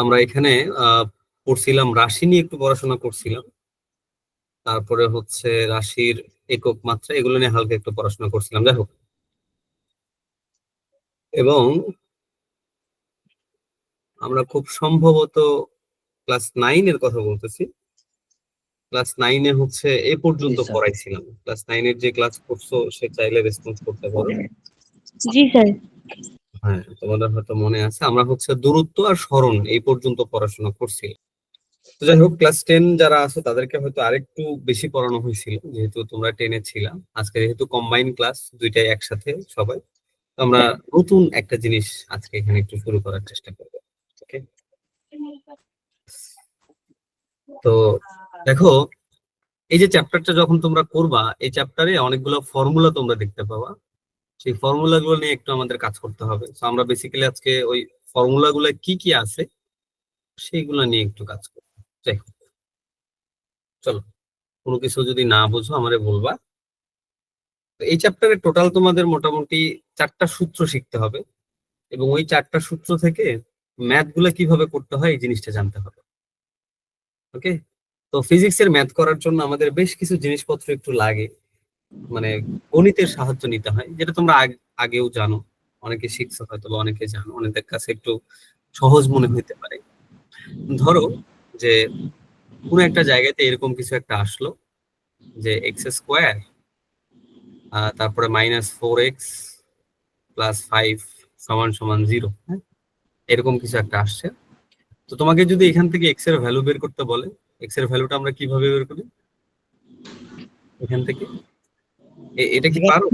আমরা এখানে পড়ছিলাম রাশি নিয়ে একটু পড়াশোনা করছিলাম, তারপরে হচ্ছে রাশির একক মাত্রা এগুলো নিয়ে হালকা একটু পড়াশোনা করছিলাম, যাই হোক। এবং আমরা খুব সম্ভবত ক্লাস 9 এর কথা বলতেছি। ক্লাস 9-এ হচ্ছে এ পর্যন্ত পড়াইছিলাম। ক্লাস 9-এর যে ক্লাস করছো সে চাইলে রেসপন্স করতে পারো। জি স্যার। হ্যাঁ, তোমাদের হয়তো মনে আছে আমরা হচ্ছে দূরত্ব আর সরণ এই পর্যন্ত পড়াশোনা করছি। তো যাই হোক, ক্লাস 10 যারা আছে তাদেরকে হয়তো আরেকটু বেশি পড়ানো হয়েছিল, যেহেতু তোমরা 10-এ ছিলাম। আজকে যেহেতু কম্বাইন ক্লাস, দুইটাই একসাথে সবাই, তো আমরা নতুন একটা জিনিস আজকে এখানে একটু শুরু করার চেষ্টা করবো। ওকে, তো দেখো, এই যে চ্যাপ্টারটা যখন তোমরা করবা, এই চ্যাপ্টারে অনেকগুলো ফর্মুলা তোমরা দেখতে পাবা। সেই ফর্মুলা গুলো নিয়ে একটু আমাদের কাজ করতে হবে। তো আমরা বেসিক্যালি আজকে ওই ফর্মুলা গুলো কি কি আছে সেইগুলো নিয়ে একটু কাজ করবো। যাই হোক, চলো, কোনো কিছু যদি না বুঝো আমারে বলবা। তো এই চ্যাপ্টারে টোটাল তোমাদের মোটামুটি 4টা সূত্র শিখতে হবে, এবং ওই 4টা সূত্র থেকে ম্যাথ গুলা কিভাবে করতে হয় এই জিনিসটা জানতে হবে। ওকে, তো ফিজিক্সের ম্যাথ করার জন্য আমাদের বেশ কিছু জিনিসপত্র একটু লাগে, মানে গণিতের সাহায্য নিতে হয়, যেটা তোমরা আগেও জানো, অনেকে শিখছো হয়তো বা অনেকে জানো, অনেকের কাছে একটু সহজ মনে হইতে পারে। ধরো যে কোনো একটা জায়গাতে এরকম কিছু একটা আসলো, যে x² তারপরে -4x + 5 = 0, হ্যাঁ, এরকম কিছু একটা আসছে। তো তোমাকে যদি এখান থেকে x এর ভ্যালু বের করতে বলে, x এর ভ্যালুটা আমরা কিভাবে বের করি এখান থেকে? এটা কি পারো?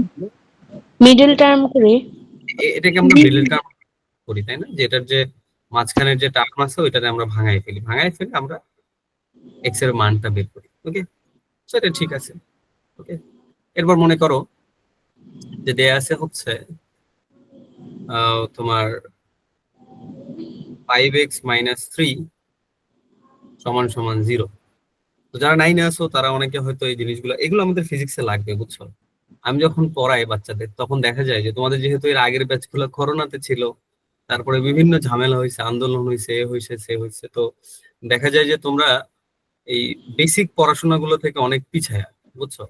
মিডল টার্ম করে। এটাকে আমরা মিডল টার্ম করি, তাই না? যে এটার যে মাঝখানের যে টার্ম আছে ওইটাকে আমরা ভাঙাই ফেলি, আমরা এক্স এর মানটা বের করি। ওকে, সেটা ঠিক আছে। ওকে, এরপর মনে করো যে দেয়া আছে হচ্ছে তোমার 5x - 3 = 0। তো যারা 9-এ আছো তারা অনেকে হয়তো এই জিনিসগুলো, এগুলো আমাদের ফিজিক্সে লাগবে, বুঝছো? আমি যখন পড়াই বাচ্চাদের তখন দেখা যায় যে তোমাদের যেহেতু এর আগের ব্যাচগুলো করোনাতে ছিল, তারপরে বিভিন্ন ঝামেলা হয়েছে, আন্দোলন হয়েছে, এ হয়েছে সে হয়েছে, তো দেখা যায় যে তোমরা এই বেসিক পড়াশোনাগুলো থেকে অনেক পিছায়া, বুঝছো?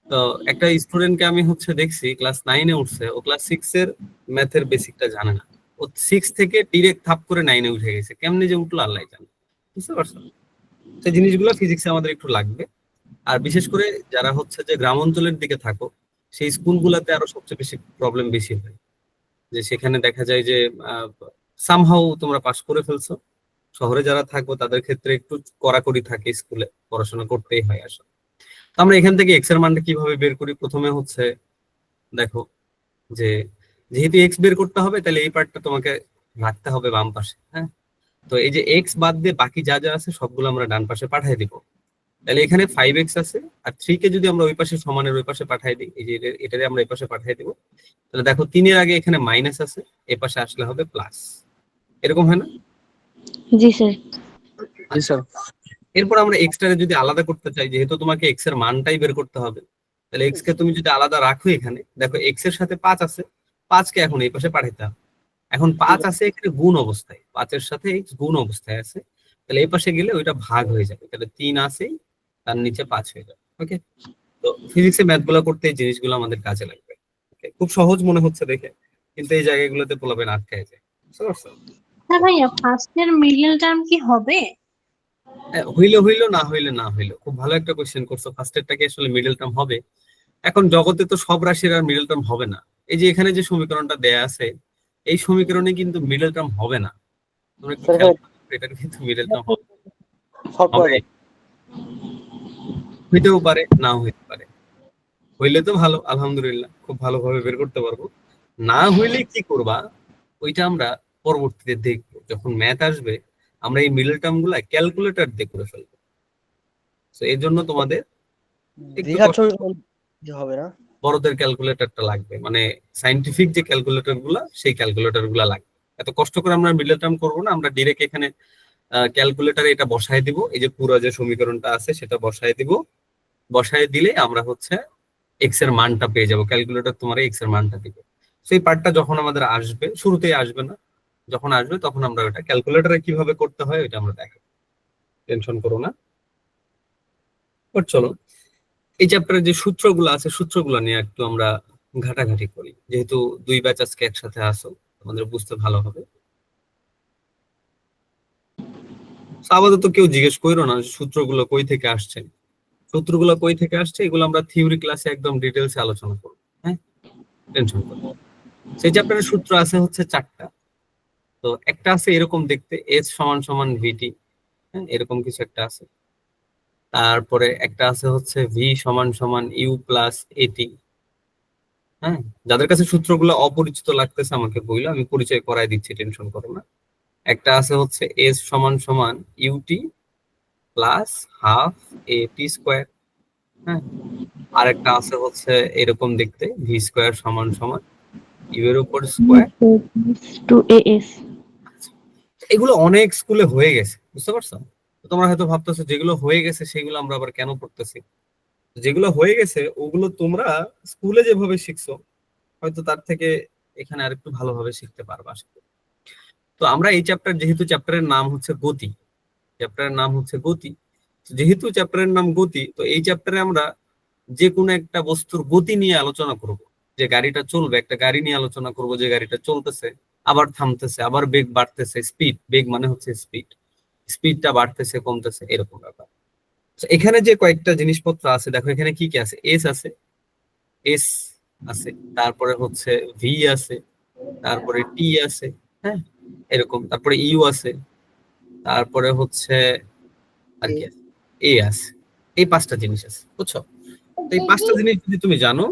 তো একটা স্টুডেন্টকে আমি হচ্ছে দেখছি ক্লাস 9-এ উঠছে, ও ক্লাস 6-এর ম্যাথের বেসিকটা জানে না। ও 6 থেকে ডিরেক্ট থাপ করে 9-এ উঠে গেছে, কেমনে যে উঠলো আল্লাহ জানে। বুঝতে পারছো? সেই জিনিসগুলো ফিজিক্সে আমাদের একটু লাগবে। আর বিশেষ করে যারা হচ্ছে যে গ্রাম অঞ্চলের দিকে থাকো, সেই স্কুলগুলোতে আরো সবচেয়ে বেশি প্রবলেম বেশি হয়, যে সেখানে দেখা যায় যে সামহাউ তোমরা পাস করে ফেলছো। শহরে যারা থাকবো তাদের ক্ষেত্রে একটু কড়াকড়ি থাকে, স্কুলে পড়াশোনা করতেই হয় আসলে। তো আমরা এখান থেকে এক্স এর মানটা কিভাবে বের করি? প্রথমে হচ্ছে দেখো যে যেহেতু এক্স বের করতে হবে, তাহলে এই পার্টটা তোমাকে রাখতে হবে বাম পাশে, হ্যাঁ। তো এই যে এক্স বাদ দিয়ে বাকি যা যা আছে সবগুলো আমরা ডান পাশে পাঠিয়ে দিব। তাহলে এখানে 5x আছে, আর 3 কে যদি আমরা ওই পাশে সমানের ওই পাশে পাঠিয়ে দিই, এই যে এটারে আমরা এই পাশে পাঠিয়ে দিব, তাহলে দেখো 3-এর আগে এখানে মাইনাস আছে, এই পাশে আসলে হবে প্লাস। এরকম হয় না? জি স্যার। জি স্যার। এরপর আমরা এক্সটারে যদি আলাদা করতে চাই, যেহেতু তোমাকে এক্স এর মানটাই বের করতে হবে, তাহলে এক্স কে তুমি যদি আলাদা রাখো, এখানে দেখো এক্স এর সাথে 5 আছে, 5 কে এখন এই পাশে পাঠাইতে হবে। এখন 5 আছে এখানে গুণ অবস্থায়, 5-এর সাথে এক্স গুণ অবস্থায় আছে, তাহলে এই পাশে গেলে ওইটা ভাগ হয়ে যাবে, তাহলে 3 আছেই, তার নিচে 5 হয়ে যাবে। ওকে, তো ফিজিক্সে ম্যাথ গুলো করতে এই জিনিসগুলো আমাদের কাজে লাগবে। Okay, খুব সহজ মনে হচ্ছে দেখে, কিন্তু এই জায়গাগুলোতে পোলাপেন আটকায় যায়, বুঝতে পারছো? হ্যাঁ ভাইয়া, ফার্স্টের মিডল টার্ম কি হবে? হইলো হইলো, না হইলে না হইলো। খুব ভালো একটা কোশ্চেন করছো, ফার্স্টেরটাকে আসলে মিডল টার্ম হবে। এখন জগতে তো সব রাশির আর মিডল টার্ম হবে না। এই যে এখানে যে সমীকরণটা দেয়া আছে, এই সমীকরণে কিন্তু মিডল টার্ম হবে না। তোমরা কি খেয়াল করো? এটা কিন্তু মিডল টার্ম হবে, হইতেও পারে, নাও হইতে পারে। হইলে তো ভালো, আলহামদুলিল্লাহ, খুব ভালোভাবে বের করতে পারবো। না হইলে কি করবা ওইটা আমরা পরবর্তীতে দেখবো, যখন ম্যাথ আসবে আমরা এই মিডল টার্ম গুলা ক্যালকুলেটর দিয়ে করে ফেলবো। তো এই জন্য তোমাদের একটু হবে না, বড়দের ক্যালকুলেটরটা লাগবে, মানে সাইন্টিফিক যে ক্যালকুলেটর গুলা, সেই ক্যালকুলেটর গুলা লাগবে। এত কষ্ট করে আমরা মিডল টার্ম করবো না, আমরা ডিরেক্ট এখানে ক্যালকুলেটরে এটা বসায় দিব, এই যে পুরো যে সমীকরণটা আছে সেটা বসায় দিব। বসায় দিলে আমরা হচ্ছে এক্স এর মানটা পেয়ে যাবো, ক্যালকুলেটর তোমার এক্স এর মানটা দিবে। সেই পার্টটা যখন আমাদের আসবে, শুরুতেই আসবে না, যখন আসবে তখন আমরা ওটা ক্যালকুলেটরে কিভাবে করতে হয় ওটা আমরা দেখো, টেনশন করো না। বাট চলো এই চ্যাপ্টারে যে সূত্রগুলো আছে সূত্রগুলো নিয়ে একটু আমরা ঘাটাঘাটি করি, যেহেতু দুই ব্যাচ আজকে একসাথে আসো, আমাদের বুঝতে ভালো হবে। So, আপাতত কেউ জিজ্ঞেস করো না যে সূত্রগুলো কই থেকে আসছে। সূত্রগুলো কই থেকে আসছে এগুলো আমরা থিওরি ক্লাসে একদম ডিটেলসে আলোচনা করবো। হ্যাঁ, টেনশন করো না। সেই চ্যাপ্টারের সূত্র আছে হচ্ছে 4টা। তো একটা আছে এরকম দেখতে, এস সমান সমান ভিটি, হ্যাঁ এরকম কিছু একটা আছে। তারপরে একটা আছে হচ্ছে ভি সমান সমান ইউ প্লাস এটি। হ্যাঁ, যাদের কাছে সূত্রগুলো অপরিচিত লাগতেছে আমাকে বইলো, আমি পরিচয় করাই দিচ্ছি, টেনশন করো না। একটা আছে হচ্ছে এস সমান সমান ইউটি প্লাস হাফ এ টি স্কোয়ার। হ্যাঁ, আর একটা আছে হচ্ছে এরকম দেখতে, ভি স্কোয়ার সমান সমান ইউ এর উপর স্কোয়ার। Two S. এগুলো অনেক স্কুলে হয়ে গেছে, বুঝতে পারছো? তো তোমরা হয়তো ভাবতেছো যেগুলো হয়ে গেছে সেগুলো আমরা আবার কেন পড়তেছি। যেগুলো হয়ে গেছে ওগুলো তোমরা স্কুলে যেভাবে শিখছো হয়তো তার থেকে এখানে আরেকটু ভালোভাবে শিখতে পারবা আশা করি। তো আমরা এই চ্যাপ্টার, যেহেতু চ্যাপ্টারের নাম হচ্ছে গতি, চ্যাপ্টারের নাম হচ্ছে গতি, তো যেহেতু চ্যাপ্টারের নাম গতি, তো এই চ্যাপ্টারে আমরা যে কোনো একটা বস্তুর গতি নিয়ে আলোচনা করব। যে গাড়িটা চলবে, একটা গাড়ি নিয়ে আলোচনা করব, যে গাড়িটা চলতেছে আবার থামতেছে, আবার বেগ বাড়তেছে, স্পিড, বেগ মানে হচ্ছে স্পিড, স্পিডটা বাড়তেছে কমতেছে এরকম ব্যাপার। তো এখানে যে কয়েকটা জিনিসপত্র আছে দেখো, এখানে কি কি আছে, এস আছে, এস আছে, তারপরে হচ্ছে ভি আছে, তারপরে টি আছে, হ্যাঁ এরকম, তারপরে ইউ আছে, তারপরে হচ্ছে আর কি আছে, এ আছে। এই 5টা জিনিস আছে, বুঝছো? তো এই 5টা জিনিস যদি তুমি জানো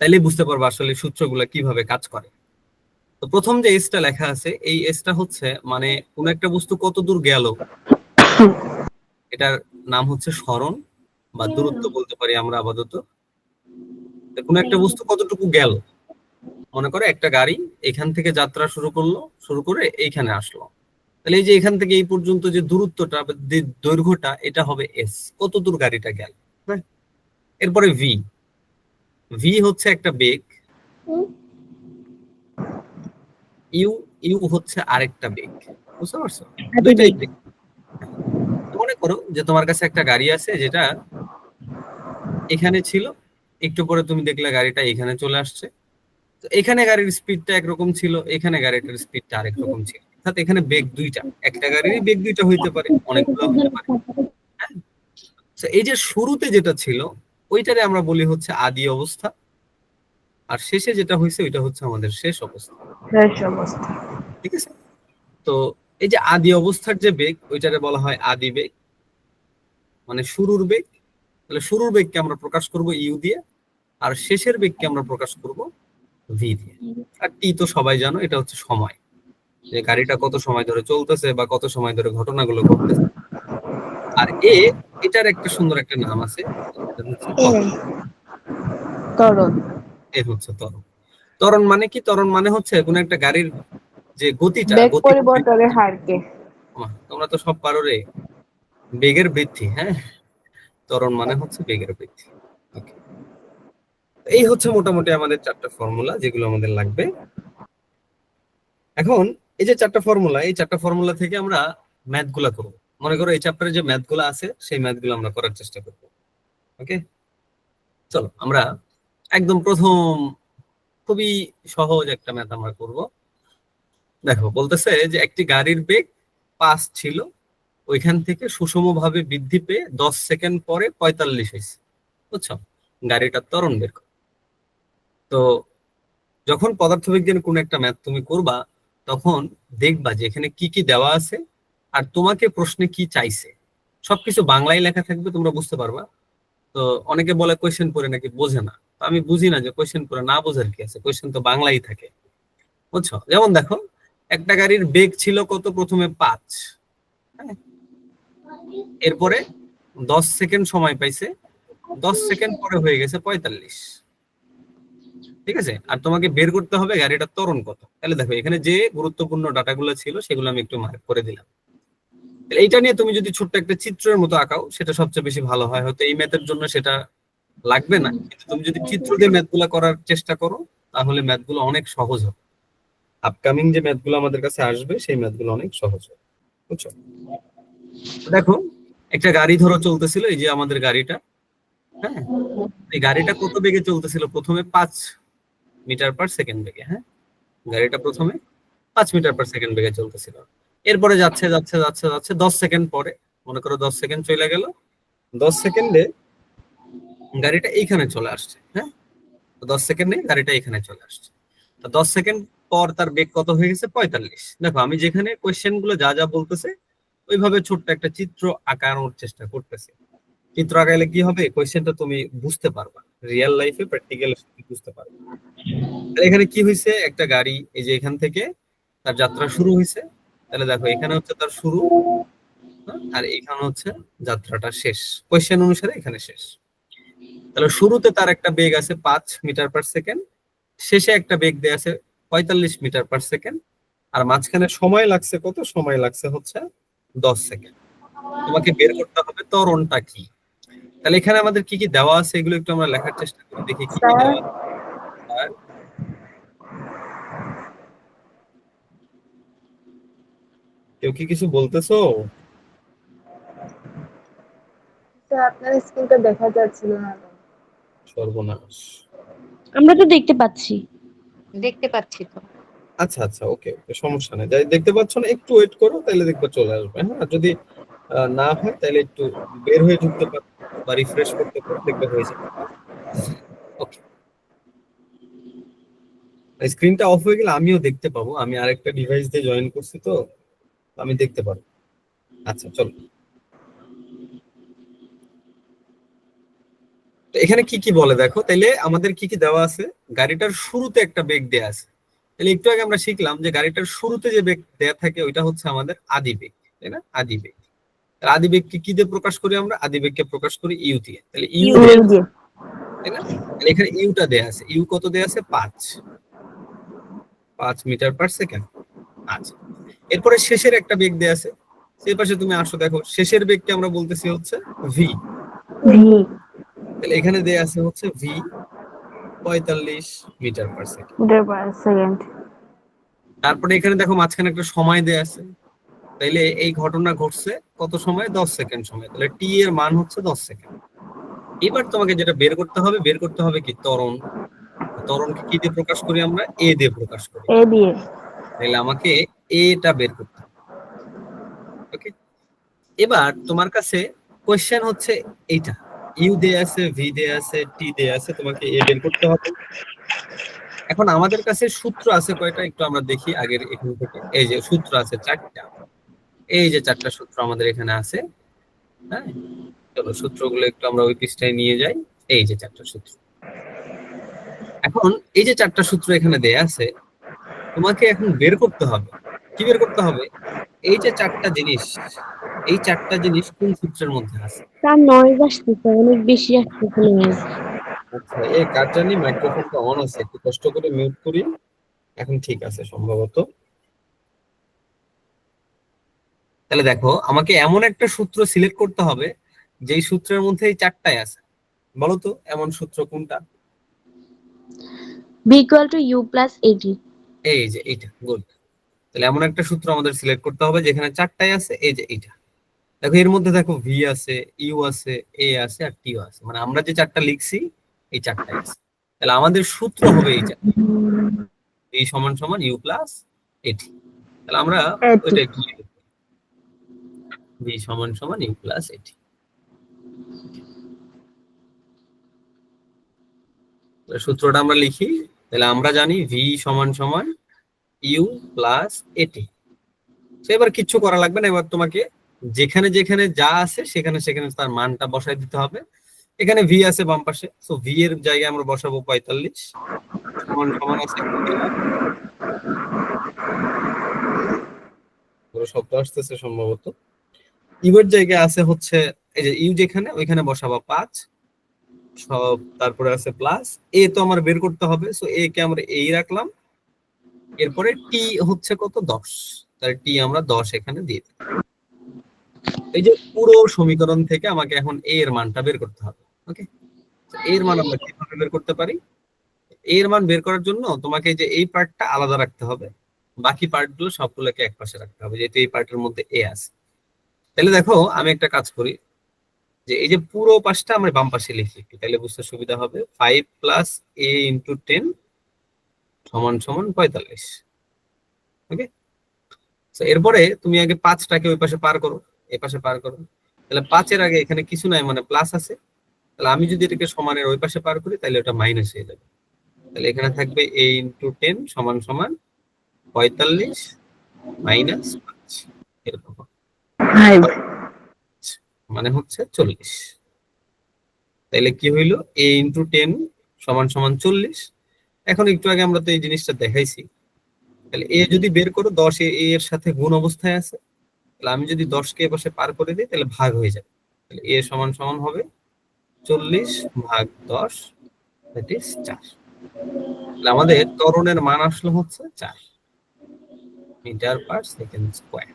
তাইলে বুঝতে পারবে আসলে সূত্রগুলো কিভাবে কাজ করে। তো প্রথম যে এসটা লেখা আছে, এই এসটা হচ্ছে মানে কোন একটা বস্তু কত দূর গেল, এটার নাম হচ্ছে সরণ বা দূরত্ব বলতে পারি আমরা আপাতত। তো কোন একটা বস্তু কতটুকু গেল, মনে করে একটা গাড়ি এখান থেকে যাত্রা শুরু করলো, শুরু করে এইখানে আসলো, তাহলে এই যে এখান থেকে এই পর্যন্ত যে দূরত্বটা বা দৈর্ঘ্যটা এটা হবে এস, কত দূর গাড়িটা গেল। হ্যাঁ, এরপরে ভি, ভি হচ্ছে একটা বেগ, ইউ, ইউ হচ্ছে আরেকটা বেগ, বুঝতে পারছো? দুইটাই বেগ। মনে করো যে তোমার কাছে একটা গাড়ি আছে যেটা এখানে ছিল, একটু পরে তুমি দেখলে গাড়িটা এখানে চলে আসছে। তো এখানে গাড়ির স্পিডটা একরকম ছিল, এখানে গাড়িটার স্পিডটা আরেক রকম ছিল, অর্থাৎ এখানে বেগ দুইটা, একটা গাড়িরই বেগ দুইটা হইতে পারে, অনেকগুলো হতে পারে। হ্যাঁ, তো এই যে শুরুতে যেটা ছিল ওইটারে আমরা বলি হচ্ছে আদি অবস্থা, আর শেষে যেটা হয়েছে ওইটা হচ্ছে আমাদের শেষ অবস্থা। ঠিক আছে? তো এই যে আদি অবস্থার যে বেগ ওইটারে বলা হয় আদি বেগ, মানে শুরুর বেগ। তাহলে শুরুর বেগকে আমরা প্রকাশ করব ইউ দিয়ে, আর শেষের বেগকে আমরা প্রকাশ করব ভি দিয়ে। আর টি তো সবাই জানো, এটা হচ্ছে সময়, যে গাড়িটা কত সময় ধরে চলতেছে বা কত সময় ধরে ঘটনাগুলো ঘটতেছে। আর এ, এটার একটা সুন্দর একটা নাম আছে, এটা হচ্ছে ত্বরণ। ত্বরণ। এ হচ্ছে ত্বরণ। ত্বরণ মানে কি? ত্বরণ মানে হচ্ছে কোন একটা গাড়ির যে গতিটা, বেগ গতি পরিবর্তনের হারকে। তোমরা তো সব পারো রে, বেগের বৃদ্ধি। হ্যাঁ, ত্বরণ মানে হচ্ছে বেগের বৃদ্ধি। ওকে, এই হচ্ছে মোটামুটি আমাদের 4টা ফর্মুলা যেগুলো আমাদের লাগবে। এখন এই যে 4টা ফর্মুলা, এই 4টা ফর্মুলা থেকে আমরা ম্যাথ গুলা করবো। মনে করো এই চ্যাপ্টারে যে ম্যাথ গুলো আছে সেই ম্যাথ গুলো আমরা করার চেষ্টা করবো। ওকে, চলো আমরা একদম প্রথম খুবই সহজ একটা ম্যাথ আমরা করব। দেখো বলতেছে যে একটি গাড়ির বেগ 5 ছিল, ওইখান থেকে সুষমভাবে বৃদ্ধি পেয়ে 10 সেকেন্ড পরে 45 হয়েছে, বুঝছো? গাড়িটার ত্বরণ বের করো। তো যখন পদার্থবিজ্ঞান কোন একটা ম্যাথ তুমি করবা তখন দেখবা যে এখানে কি কি দেওয়া আছে আর তোমাকে প্রশ্নে কি চাইছে, সবকিছু বাংলায় লেখা থাকবে, তোমরা বুঝতে পারবা। তো অনেকে বলে কোয়েশ্চেন পড়ে নাকি বোঝে না, তো আমি বুঝি না যে কোয়েশ্চেন পড়ে না বোঝার কি আছে, কোয়েশ্চেন তো বাংলাই থাকে, বুঝছো? যেমন দেখো একটা গাড়ির বেগ ছিল কত, প্রথমে 5, হ্যাঁ, এরপরে 10 সেকেন্ড সময় পাইছে, 10 সেকেন্ড পরে হয়ে গেছে 45। ঠিক আছে, আর তোমাকে বের করতে হবে গাড়িটার ত্বরণ কত। তাহলে দেখো এখানে যে গুরুত্বপূর্ণ ডাটাগুলো ছিল সেগুলো আমি একটু মার্ক করে দিলাম। তাহলে এইটা নিয়ে তুমি যদি ছোট্ট একটা চিত্রের মতো আঁকাও সেটা সবচেয়ে বেশি ভালো হয়। হয়তো এই ম্যাথের জন্য সেটা লাগবে না, কিন্তু তুমি যদি চিত্র দিয়ে ম্যাথগুলো করার চেষ্টা করো তাহলে ম্যাথগুলো অনেক সহজ হবে। আপকামিং যে ম্যাথগুলো আমাদের কাছে আসবে সেই ম্যাথগুলো অনেক সহজ হবে, বুঝছো? দেখো, একটা গাড়ি ধরো চলতেছিল, এই যে আমাদের গাড়িটা, হ্যাঁ, এই গাড়িটা কত বেগে চলতেছিল? প্রথমে 5 মিটার/সেকেন্ড বেগে, হ্যাঁ, গাড়িটা প্রথমে 5 মিটার/সেকেন্ড বেগে চলতেছিল। এরপরে যাচ্ছে যাচ্ছে যাচ্ছে যাচ্ছে 10 সেকেন্ড পরে, মনে করো 10 সেকেন্ড চলে গেল, 10 সেকেন্ডে গাড়িটা এইখানে চলে আসছে, হ্যাঁ, 10 সেকেন্ডে গাড়িটা এখানে চলে আসছে। তো 10 সেকেন্ড পর তার বেগ কত হয়ে গেছে? 45। দেখো, আমি যেখানে কোয়েশ্চেন গুলো যা যা বলতেছে ওইভাবে ছোট্ট একটা চিত্র আঁকানোর চেষ্টা করতেছি। চিত্র আঁকাইলে কি হবে? কোয়েশ্চেনটা তুমি বুঝতে পারবা, রিয়েল লাইফে প্র্যাকটিক্যাল বুঝতে পারবা। তাহলে এখানে কি হয়েছে? একটা গাড়ি এই যে এখান থেকে তার যাত্রা শুরু হয়েছে। তাহলে দেখো, এখানে হচ্ছে তার শুরু, হ্যাঁ, আর এখানে হচ্ছে যাত্রাটা শেষ। কোয়েশ্চেন অনুসারে এখানে শেষ। তাহলে শুরুতে তার একটা বেগ আছে 5 মিটার/সেকেন্ড, শেষে একটা বেগ দেয়া আছে 45 মিটার/সেকেন্ড, আর মাঝখানে সময় লাগছে কত? সময় লাগছে হচ্ছে 10 সেকেন্ড। তোমাকে বের করতে হবে ত্বরণটা কি। তাহলে এখানে আমাদের কি কি দেওয়া আছে এগুলো একটু আমরা লেখার চেষ্টা করি, দেখি কি কি স্যার দেওয়া আছে। আর কেউ কি কিছু বলতেছো? স্যার আপনার স্ক্রিনটা দেখা যাচ্ছিল না তো। সর্বনাশ। আমরা তো দেখতে পাচ্ছি। দেখতে পাচ্ছি তো। আচ্ছা আচ্ছা, ওকে ওকে, সমস্যা নেই। যাই দেখতে পাচ্ছ না, একটু ওয়েট করো, তাহলে দেখবা চলে আসবে। হ্যাঁ, আর যদি না হয় তাহলে একটু বের হয়ে ঢুকতে পারো বা রিফ্রেশ করতে পারো, দেখবে হয়ে যাবে। ওকে, স্ক্রিনটা অফ হয়ে গেলে আমিও দেখতে পাবো, আমি আরেকটা ডিভাইস দিয়ে জয়েন করছি তো, আমি দেখতে পারবো। আচ্ছা চলো, তো এখানে কি কি বলে দেখো। তাইলে আমাদের কি কি দেওয়া আছে? গাড়িটার শুরুতে একটা বেগ দেয়া আছে। তাহলে একটু আগে আমরা শিখলাম যে গাড়িটার শুরুতে যে বেগ দেয়া থাকে ওইটা হচ্ছে আমাদের আদি বেগ, তাই না? আদি বেগ। আর আদি বেগকে কি দিয়ে প্রকাশ করি আমরা? আদি বেগকে প্রকাশ করি ইউ দিয়ে। তাহলে ইউ দেয়া আছে, তাই না? তাহলে এখানে ইউটা দেয়া আছে। ইউ কত দেয়া আছে? 5 মিটার/সেকেন্ড। আচ্ছা, এরপরে শেষের একটা বেগ দেয়া আছে। সেই পাশে তুমি আসো, দেখো শেষের বেগকে আমরা বলতেছি হচ্ছে ভি। তাহলে এখানে দেয়া আছে হচ্ছে ভি 45 মিটার/সেকেন্ড। সেকেন্ড। তারপরে এখানে দেখো মাঝখানে একটা সময় দেয়া আছে। তাইলে এই ঘটনা ঘটছে কত সময়? 10 সেকেন্ড সময়। তাহলে টি এর মান হচ্ছে 10 সেকেন্ড। এবার তোমাকে যেটা বের করতে হবে, বের করতে হবে কি? ত্বরণ। ত্বরণকে কি দিয়ে প্রকাশ করি আমরা? এ দিয়ে প্রকাশ করি। এ দিয়ে। তাহলে আমাকে এটা বের করতে হবে। ওকে, এবার তোমার কাছে কোশ্চেন হচ্ছে এইটা, ইউ দেয়া আছে, ভি দেয়া আছে, টি দেয়া আছে, তোমাকে এ বের করতে হবে। এখন আমাদের কাছে সূত্র আছে কয়টা একটু আমরা দেখি আগের এখান থেকে। এই যে সূত্র আছে 4টা, এই যে 4টা সূত্র আমাদের এখানে আছে। হ্যাঁ, চলো সূত্রগুলো একটু আমরা ওই পৃষ্ঠায় নিয়ে যাই। এই যে 4টা সূত্র। এখন এই যে 4টা সূত্র এখানে দেয়া আছে, তোমাকে এখন বের করতে হবে। কি বের করতে হবে? এই যে 4টা জিনিস, এই 4টা জিনিস কোন সূত্রের মধ্যে আছে। তার নয়েজ আসতেছে, অনেক বেশি আসতেছে নয়েজ। আচ্ছা, এই কার জানি মাইক্রোফোনটা অন আছে, একটু কষ্ট করে মিউট করি। এখন ঠিক আছে সম্ভবত। তাহলে দেখো, আমাকে এমন একটা সূত্র সিলেক্ট করতে হবে যেই সূত্রের মধ্যে এই 4টাই আছে। বলো তো এমন সূত্র কোনটা? V equal to u plus at. এই যে এইটা, গুড। তাহলে এমন একটা সূত্র আমাদের সিলেক্ট করতে হবে যেখানে 4টাই আছে। এই যে এইটা দেখো, এর মধ্যে দেখো ভি আছে, ইউ আছে, এ আছে, আর টিও আছে। মানে আমরা যে 4টা লিখছি এই 4টাই আছে। তাহলে আমাদের সূত্র হবে এই 4, ভি সমান সমান ইউ প্লাস এটি। তাহলে আমরা ওইটা একটু লিখি, ভি সমান সমান ইউ প্লাস এটি। সূত্রটা আমরা লিখি। তাহলে আমরা জানি ভি সমান সমান ইউ প্লাস এটি। তো এবার কিচ্ছু করা লাগবে না, এবার তোমাকে যেখানে যেখানে যা আছে সেখানে সেখানে তার মানটা বসাই দিতে হবে। এখানে ভি আছে বাম পাশে, সো ভি এর জায়গায় আমরা বসাবো 45 সমান সমান আছে। পুরো শব্দ আসতেছে সম্ভবত। ইউ এর জায়গায় আছে হচ্ছে এই যে ইউ যেখানে, ওইখানে বসাবো 5 সব, তারপরে আছে প্লাস এ, তো আমার বের করতে হবে, সো এ কে আমরা এই রাখলাম। এরপরে টি হচ্ছে কত? 10। তাহলে টি আমরা 10 এখানে দিয়ে দিই। এই যে পুরো সমীকরণ থেকে আমাকে এখন এ এর মানটা বের করতে হবে। ওকে, এর মান আমরা কিভাবে বের করতে পারি? এর মান বের করার জন্য তোমাকে যে এই পার্টটা আলাদা রাখতে হবে। বাকি পার্ট গুলো সবগুলোকে এক পাশে রাখতে হবে, যেহেতু এই পার্টের মধ্যে এ আছে। তাহলে দেখো আমি একটা কাজ করি, যে এই যে পুরো পাশটা আমরা বাম পাশে লিখি একটু, তাহলে বুঝতে সুবিধা হবে। 5 প্লাস a ইন্টু 10 সমান সমান 45। ওকে, তো এরপরে তুমি আগে 5টাকে ওই পাশে পার করো, এই পাশে পার করো। তাহলে 5-এর আগে এখানে কিছু নাই, মানে প্লাস আছে। তাহলে আমি যদি এটাকে সমানের ওই পাশে পার করি তাহলে ওটা মাইনাস হয়ে যাবে। তাহলে এখানে থাকবে a ইন্টু 10 সমান সমান 45 মাইনাস 5, এরকম হবে। ভাই মানে হচ্ছে 40। তাইলে কি হইলো, a ইন্টু 10 সমান সমান 40। এখন একটু আগে আমরা তো এই জিনিসটা দেখাইছি। তাহলে এ যদি বের করো, 10 এ এর সাথে গুণ অবস্থায় আছে। তাহলে আমি যদি 10কে এ পাশে পার করে দিই তাহলে ভাগ হয়ে যাবে। তাহলে এ সমান সমান হবে 40 ভাগ 10, দ্যাট ইজ 4। তাহলে আমাদের ত্বরণের মান আসলো হচ্ছে 4 মিটার পার সেকেন্ড স্কয়ার।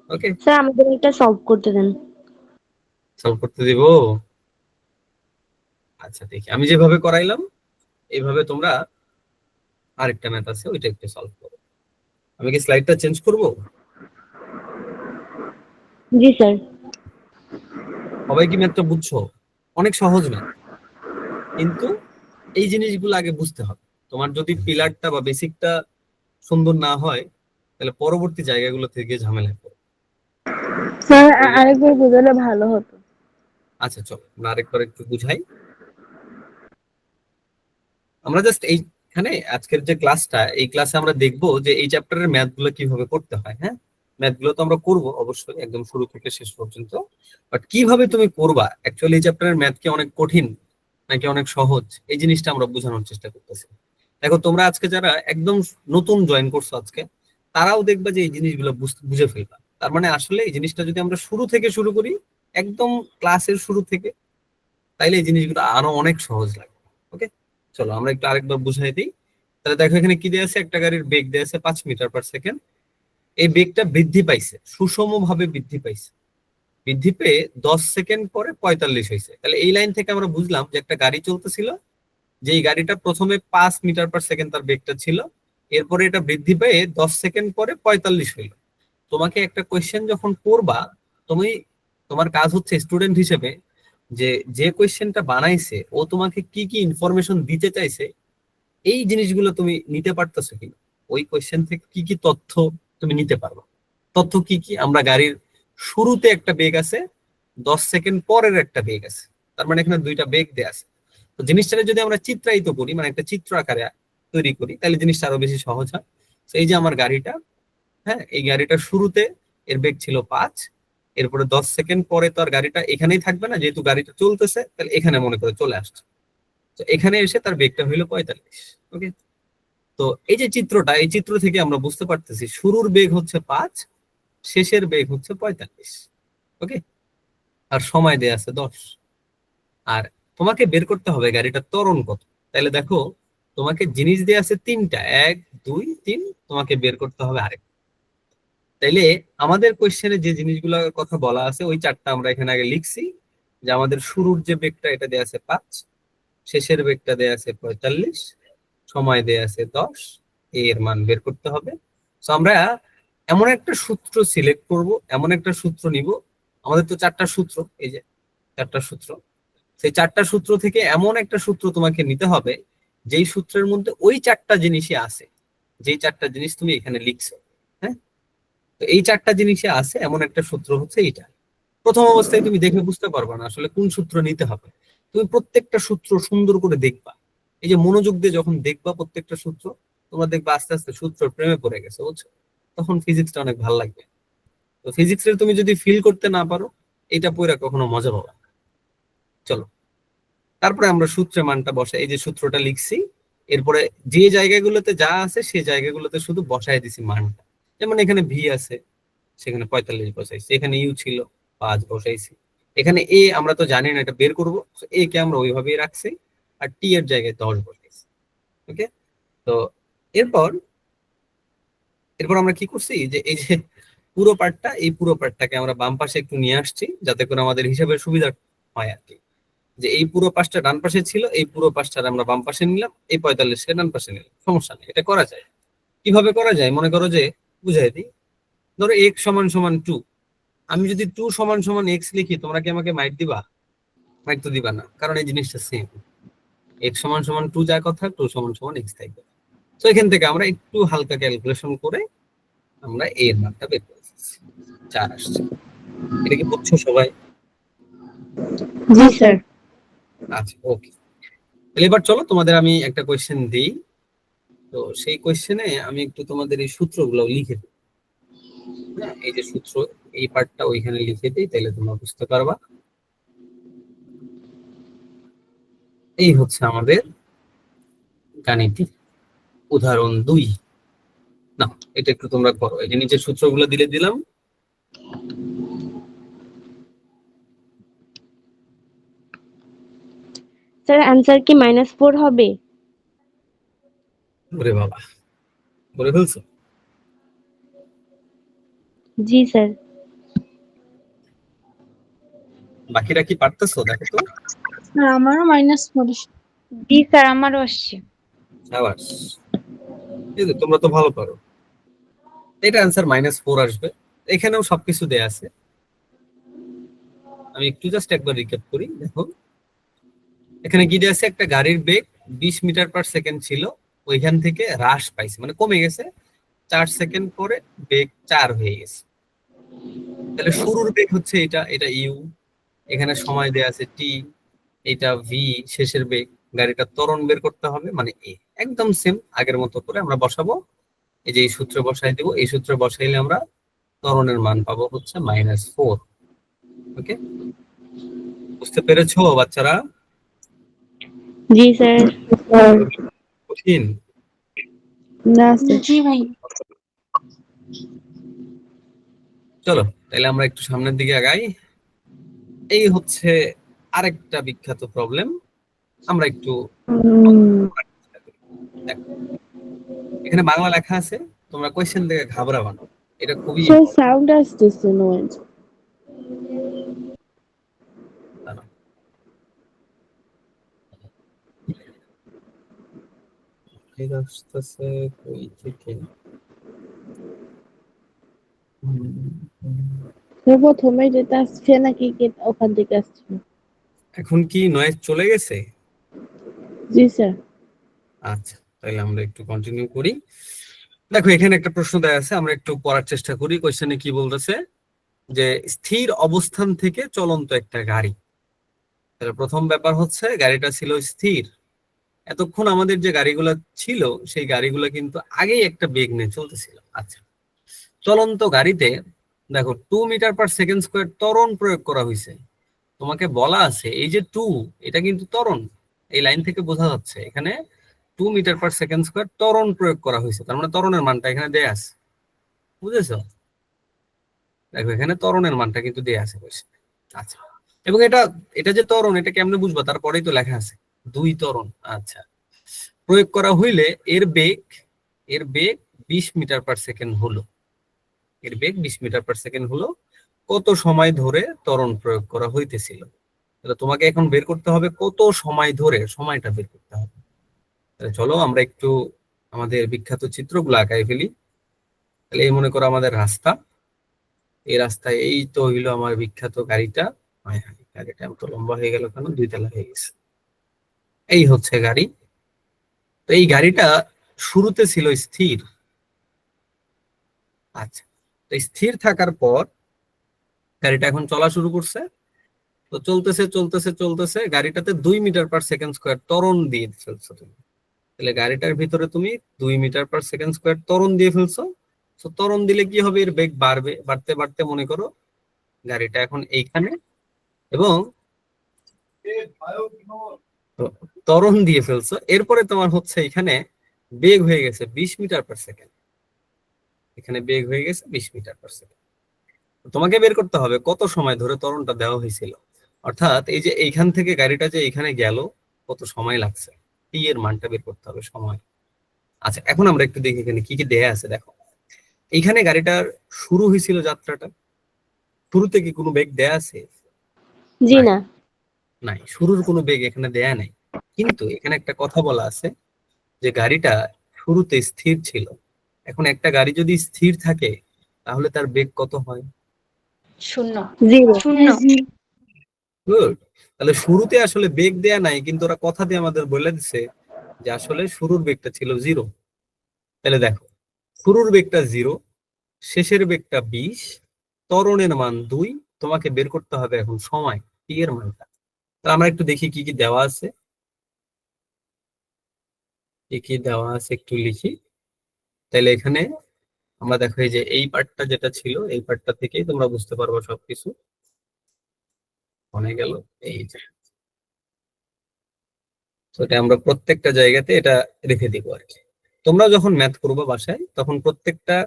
ওকে, স্যার আমাদের এটা সলভ করতে দেন। সলভ করতে দিব। আচ্ছা দেখি, আমি যেভাবে করাইলাম এইভাবে তোমরা আরেকটা ম্যাথ আছে ওইটা একটু সলভ করো। আমি কি স্লাইডটা চেঞ্জ করব? জি স্যার। সবাই কি ম্যাথটা বুঝছো? অনেক সহজ ম্যাথ, কিন্তু এই জিনিসগুলো আগে বুঝতে হবে। তোমার যদি পিলারটা বা বেসিকটা সুন্দর না হয় তাহলে পরবর্তী জায়গাগুলো থেকে ঝামেলা পড়ে। স্যার আরেকবার বোঝালে ভালো হতো। আচ্ছা চলো আমরা আরেকবার একটু বুঝাই। আমরা জাস্ট এইখানে আজকের যে ক্লাসটা, এই ক্লাসে আমরা দেখবো যে এই চ্যাপ্টারের ম্যাথ গুলো কিভাবে করতে হয়। হ্যাঁ, ম্যাথ গুলো তো আমরা করবো অবশ্যই একদম শুরু থেকে শেষ পর্যন্ত, বাট কিভাবে তুমি করবা, অ্যাকচুয়ালি এই চ্যাপ্টারের ম্যাথ কি অনেক কঠিন নাকি অনেক সহজ, এই জিনিসটা আমরা বোঝানোর চেষ্টা করতেছি। দেখো তোমরা আজকে যারা একদম নতুন জয়েন করছো আজকে, তারাও দেখবা যে এই জিনিসগুলো বুঝে ফেলবা। তার মানে আসলে এই জিনিসটা যদি আমরা শুরু থেকে শুরু করি, একদম ক্লাসের শুরু থেকে, তাইলে এই জিনিসগুলো আরো অনেক সহজ লাগে। ওকে, চলো আমরা একটু আরেকবার বুঝাই দিই। তাহলে দেখো এখানে কি দেয়া আছে, একটা গাড়ির বেগ দেয়া আছে 5 মিটার পার সেকেন্ড। এই বেগটা বৃদ্ধি পাইছে, সুষমভাবে বৃদ্ধি পাইছে, বৃদ্ধি পেয়ে 10 সেকেন্ড পরে 45 হয়েছে। তাহলে এই লাইন থেকে আমরা বুঝলাম যে একটা গাড়ি চলতেছিল, যে এই গাড়িটা প্রথমে 5 মিটার পার সেকেন্ড তার বেগটা ছিল, এরপরে এটা বৃদ্ধি পেয়ে 10 সেকেন্ড পরে 45 হইলো। তোমাকে একটা কোয়েশ্চেন যখন করবা, তুমি তোমার কাজ হচ্ছে স্টুডেন্ট হিসেবে যে যে কোয়েশ্চেনটা বানাইছে ও তোমাকে কি কি ইনফরমেশন দিতে চাইছে, এই জিনিসগুলো তুমি নিতে পারতেছো কিনা, ওই কোয়েশ্চেন থেকে কি কি তথ্য তুমি নিতে পারবে। তথ্য কি কি, আমরা গাড়ির শুরুতে একটা বেগ আছে, 10 সেকেন্ড পরের একটা বেগ আছে, তার মানে এখানে দুইটা বেগ দেয়া আছে। তো জিনিসটা যদি আমরা চিত্রায়িত করি, মানে একটা চিত্র আকারে তৈরি করি, তাহলে জিনিসটা আরো বেশি সহজ হয়। তো এই যে আমার গাড়িটা, হ্যাঁ এই গাড়িটা শুরুতে এর বেগ ছিল 5, এরপরে 10 সেকেন্ড পরে তো আর গাড়িটা এখানেই থাকবে না, যেহেতু গাড়িটা চলতেছে, তাহলে এখানে মনে করে চলে আসছে। তো এখানে এসে তার বেগটা হইলো 45। ওকে, তো এই যে চিত্রটা, এই চিত্র থেকে আমরা বুঝতে পারতেছি শুরুর বেগ হচ্ছে 5, শেষের বেগ হচ্ছে 45। ওকে, আর সময় দেয়া আছে 10। আর তোমাকে বের করতে হবে গাড়িটার ত্বরণ কত। তাহলে দেখো তোমাকে জিনিস দেয়া আছে 3টা, 1 2 3, তোমাকে বের করতে হবে আরেক। তাইলে আমাদের কোয়েশ্চেনে যে জিনিসগুলোর কথা বলা আছে ওই 4টা আমরা এখানে আগে লিখছি, যে আমাদের শুরুর যে বেগটা এটা দেয়া আছে 5, শেষের বেগটা দেয়া আছে 45, সময় দেয়া আছে 10, এর মান বের করতে হবে। তো আমরা এমন একটা সূত্র সিলেক্ট করব, এমন একটা সূত্র নিব। আমাদের তো 4টা সূত্র, এই যে 4টা সূত্র, সেই 4টা সূত্র থেকে এমন একটা সূত্র তোমাকে নিতে হবে যেই সূত্রের মধ্যে ওই 4টা জিনিসই আছে, যেই 4টা জিনিস তুমি এখানে লিখছো। হ্যাঁ, তো এই 4টা জিনিসই আছে এমন একটা সূত্র হচ্ছে এইটা। প্রথম অবস্থায় তুমি দেখে বুঝতে পারবা না আসলে কোন সূত্র নিতে হবে, তুমি প্রত্যেকটা সূত্র সুন্দর করে দেখবা। এই যে মনোযোগ দিয়ে যখন দেখবা প্রত্যেকটা সূত্র, তোমরা দেখবা আস্তে আস্তে সূত্র প্রেমে পড়ে গেছে, বুঝছো? তখন ফিজিক্সটা অনেক ভালো লাগবে। তো ফিজিক্সের তুমি যদি ফিল করতে না পারো, এটা পড়া কখনো মজা পাবা না। চলো তারপরে আমরা সূত্রের মানটা বসাই, এই যে সূত্রটা লিখছি, এরপরে যে জায়গাগুলোতে যা আছে সেই জায়গাগুলোতে শুধু বসাই দিছি মানটা। যেমন এখানে ভি আছে, সেখানে 45 বসাইছি, এখানে ইউ ছিল 5 বসাইছি, এখানে এ আমরা তো জানি না, এটা বের করবো, এ কে আমরা ওইভাবেই রাখছি, আর টি এর জায়গায় 10 বসাইছি। ওকে, তো এরপর এরপর আমরা কি করছি, যে এই যে পুরো পার্টটা, এই পুরো পার্টটাকে আমরা বাম পাশে একটু নিয়ে আসছি, যাতে করে আমাদের হিসাবের সুবিধা হয় আর কি। যে এই পুরো পাশটা ডান পাশে ছিল, এই পুরো পাশটা আমরা বাম পাশে নিলাম, এই 45কে ডান পাশে নিলাম, সমস্যা নেই, এটা করা যায়। কিভাবে করা যায় মনে করো যে বুঝাই দিই। ধরো x সমান সমান 2, আমি যদি 2 সমান সমান x লিখি তোমরা কি আমাকে মাইট দিবা? মাইট তো দিবা না, কারণ এই জিনিসটা সেম। x সমান সমান 2 যা কথা 2 সমান সমান x থাকবে। তো এখান থেকে আমরা একটু হালকা ক্যালকুলেশন করে আমরা a এর মানটা বের করে ফেলছি, 4 আসছে। এটা কি বুঝছো সবাই? জি স্যার। আচ্ছা, ওকে। এবার চলো তোমাদের আমি একটা কোয়েশ্চেন দিই। তো সেই কোয়েশ্চেনে আমি একটু তোমাদের এই সূত্রগুলো লিখে দিই। হ্যাঁ, এই যে সূত্র, এই পার্টটা ওইখানে লিখে দিই, তাহলে তোমরা বুঝতে পারবা। এই হচ্ছে আমাদের গাণিতিক উদাহরণ 2। না, এটা একটু তোমরা করো, এই যে নিচের সূত্রগুলো দিলাম। স্যার অ্যান্সার কি -4 হবে? ওরে বাবা, বলে ফেলছো? জি স্যার। বাকিরা কি পারতেছো দেখো তো। আমারও -4। জি স্যার, আমারও আসছে। সাবাস, এই যে তোমরা তো ভালো পারো। এটা অ্যান্সার -4 আসবে। এখানেও সবকিছু দেয়া আছে, আমি একটু জাস্ট একবার রিক্যাপ করি। দেখো এখানে কি দেয়া আছে, একটা গাড়ির বেগ 20 মিটার পার সেকেন্ড ছিল, ওইখান থেকে হ্রাস পাইছে, মানে কমে গেছে। 4 সেকেন্ড পরে বেগ 4 হয়ে গেছে। তাহলে শুরুর বেগ হচ্ছে এটা, এটা ইউ, এখানে সময় দেয়া আছে টি, এটা ভি, শেষের বেগ। গাড়িটা ত্বরণ বের করতে হবে, মানে এ। একদম সেম আগের মতো করে আমরা বসাবো, এই যে এই সূত্রে বসাই দেবো। এই সূত্রে বসাইলে আমরা ত্বরণের মান পাবো হচ্ছে -4। ওকে, বুঝতে পেরেছো বাচ্চারা? জি স্যার। কঠিন? না স্যার। জি ভাই। চলো তাহলে আমরা একটু সামনের দিকে আগাই। এই হচ্ছে আরেকটা বিখ্যাত প্রবলেম, আমরা একটু দেখো, এখানে বাংলা লেখা আছে, তোমরা কোয়েশ্চেন দেখে ঘাবড়াবা না, এটা খুবই স্যার সাউন্ড আসতেছে নয়েজ। important। এটা আসতেছে কই থেকে? স্যার প্রথমে যেটা আসছে নাকি ওখান থেকে আসছে? এখন কি নয়েজ চলে গেছে? জি স্যার। আচ্ছা, তাহলে আমরা একটু কন্টিনিউ করি। দেখো এখানে একটা প্রশ্ন দেয়া আছে, আমরা একটু পড়ার চেষ্টা করি। কোশ্চেনে কি বলতেছে যে স্থির অবস্থান থেকে চলন্ত একটা গাড়ি। তাহলে প্রথম ব্যাপার হচ্ছে গাড়িটা ছিল স্থির। এতক্ষণ আমাদের যে গাড়িগুলো ছিল সেই গাড়িগুলো কিন্তু আগেই একটা বেগ নিয়ে চলতেছিল। আচ্ছা, চলন্ত গাড়িতে দেখো 2 মিটার পার সেকেন্ড স্কয়ার ত্বরণ প্রয়োগ করা হয়েছে। তোমাকে বলা আছে এই যে 2, এটা কিন্তু ত্বরণ, এই লাইন থেকে বোঝা যাচ্ছে এখানে 2 মিটার পার সেকেন্ড স্কয়ার ত্বরণ প্রয়োগ করা হয়েছে, তার মানে ত্বরণের মানটা এখানে দেয়া আছে। বুঝেছো? দেখো এখানে ত্বরণের মানটা কিন্তু দেয়া আছে বসে। আচ্ছা, এবং এটা এটা যে ত্বরণ, এটা কেমনে বুঝবো? তারপরেই তো লেখা আছে 2 ত্বরণ। আচ্ছা, প্রয়োগ করা হইলে এর বেগ 20 মিটার পার সেকেন্ড হলো। এর বেগ 20 মিটার পার সেকেন্ড হলো। কত সময় ধরে ত্বরণ প্রয়োগ করা হইতেছিল? তাহলে তোমাকে এখন বের করতে হবে কত সময় ধরে, সময়টা বের করতে হবে। তাহলে চলো আমরা একটু আমাদের বিখ্যাত চিত্রগুলো আঁকাই ফেলি। তাহলে এই মনে করো আমাদের রাস্তা, এই রাস্তায় এই তো হইলো আমার বিখ্যাত গাড়িটা। হায় হায়, গাড়িটা এত লম্বা হয়ে গেল কেন? 2 তলা হয়ে গেছে। এই হচ্ছে গাড়ি। তো এই গাড়িটা শুরুতে ছিল স্থির। আচ্ছা, তো স্থির থাকার পর গাড়িটা এখন চলা শুরু করছে। তো চলতেছে চলতেছে চলতেছে, গাড়িটাতে 2 মিটার পার সেকেন্ড স্কয়ার ত্বরণ দিয়ে ফেলছো তুমি। তাহলে গাড়িটার ভিতরে তুমি 2 মিটার পার সেকেন্ড স্কয়ার ত্বরণ দিয়ে ফেলছো। তো ত্বরণ দিলে কি হবে? এর বেগ বাড়বে, বাড়তে বাড়তে মনে করো গাড়িটা এখন এইখানে, এবং ত্বরণ দিয়ে ফেলছো। এরপরে তোমার হচ্ছে এখানে বেগ হয়ে গেছে 20 মিটার পার সেকেন্ড। এখানে বেগ হয়ে গেছে 20 মিটার পার সেকেন্ড। তোমাকে বের করতে হবে কত সময় ধরে ত্বরণটা দেওয়া হয়েছিল, অর্থাৎ এই যে এইখান থেকে গাড়িটা যে এখানে গেল কত সময় লাগছে, টি এর মানটা বের করতে হবে, সময়। আচ্ছা, এখন আমরা একটু দেখি এখানে কি কি দেয়া আছে। দেখো এইখানে গাড়িটার শুরু হয়েছিল যাত্রাটা, শুরুতে কি কোনো বেগ দেয়া আছে? জি নাই, না। নাই, শুরুর কোনো বেগ এখানে দেয়া নাই। কিন্তু এখানে একটা কথা বলা আছে যে গাড়িটা শুরুতে স্থির ছিল, এখন একটা গাড়ি যদি স্থির থাকে তাহলে তার বেগ কত হয়? শূন্য। জিরো। শূন্য। গুড। তাহলে শুরুতে আসলে বেগ দেয়া নাই, কিন্তু ওরা কথা দিয়ে আমাদের বলে দিছে যে আসলে শুরুর বেগটা ছিল 0। তাহলে দেখো, শুরুর বেগটা 0, শেষের বেগটা 20, ত্বরণের মান 2, তোমাকে বের করতে হবে এখন সময় t এর মানটা। তাহলে আমরা একটু দেখি কি কি দেওয়া আছে। কি কি দেওয়া আছে একটু লিখি। তাহলে এখানে আমরা দেখো এই যে এই পার্টটা যেটা ছিল এই পার্টটা থেকেই তোমরা বুঝতে পারবে সবকিছু। মনে গেল এই যে, তো এটা আমরা প্রত্যেকটা জায়গাতে এটা রেখে দিব আর কি। তোমরা যখন ম্যাথ করবে বাসায় তখন প্রত্যেকটা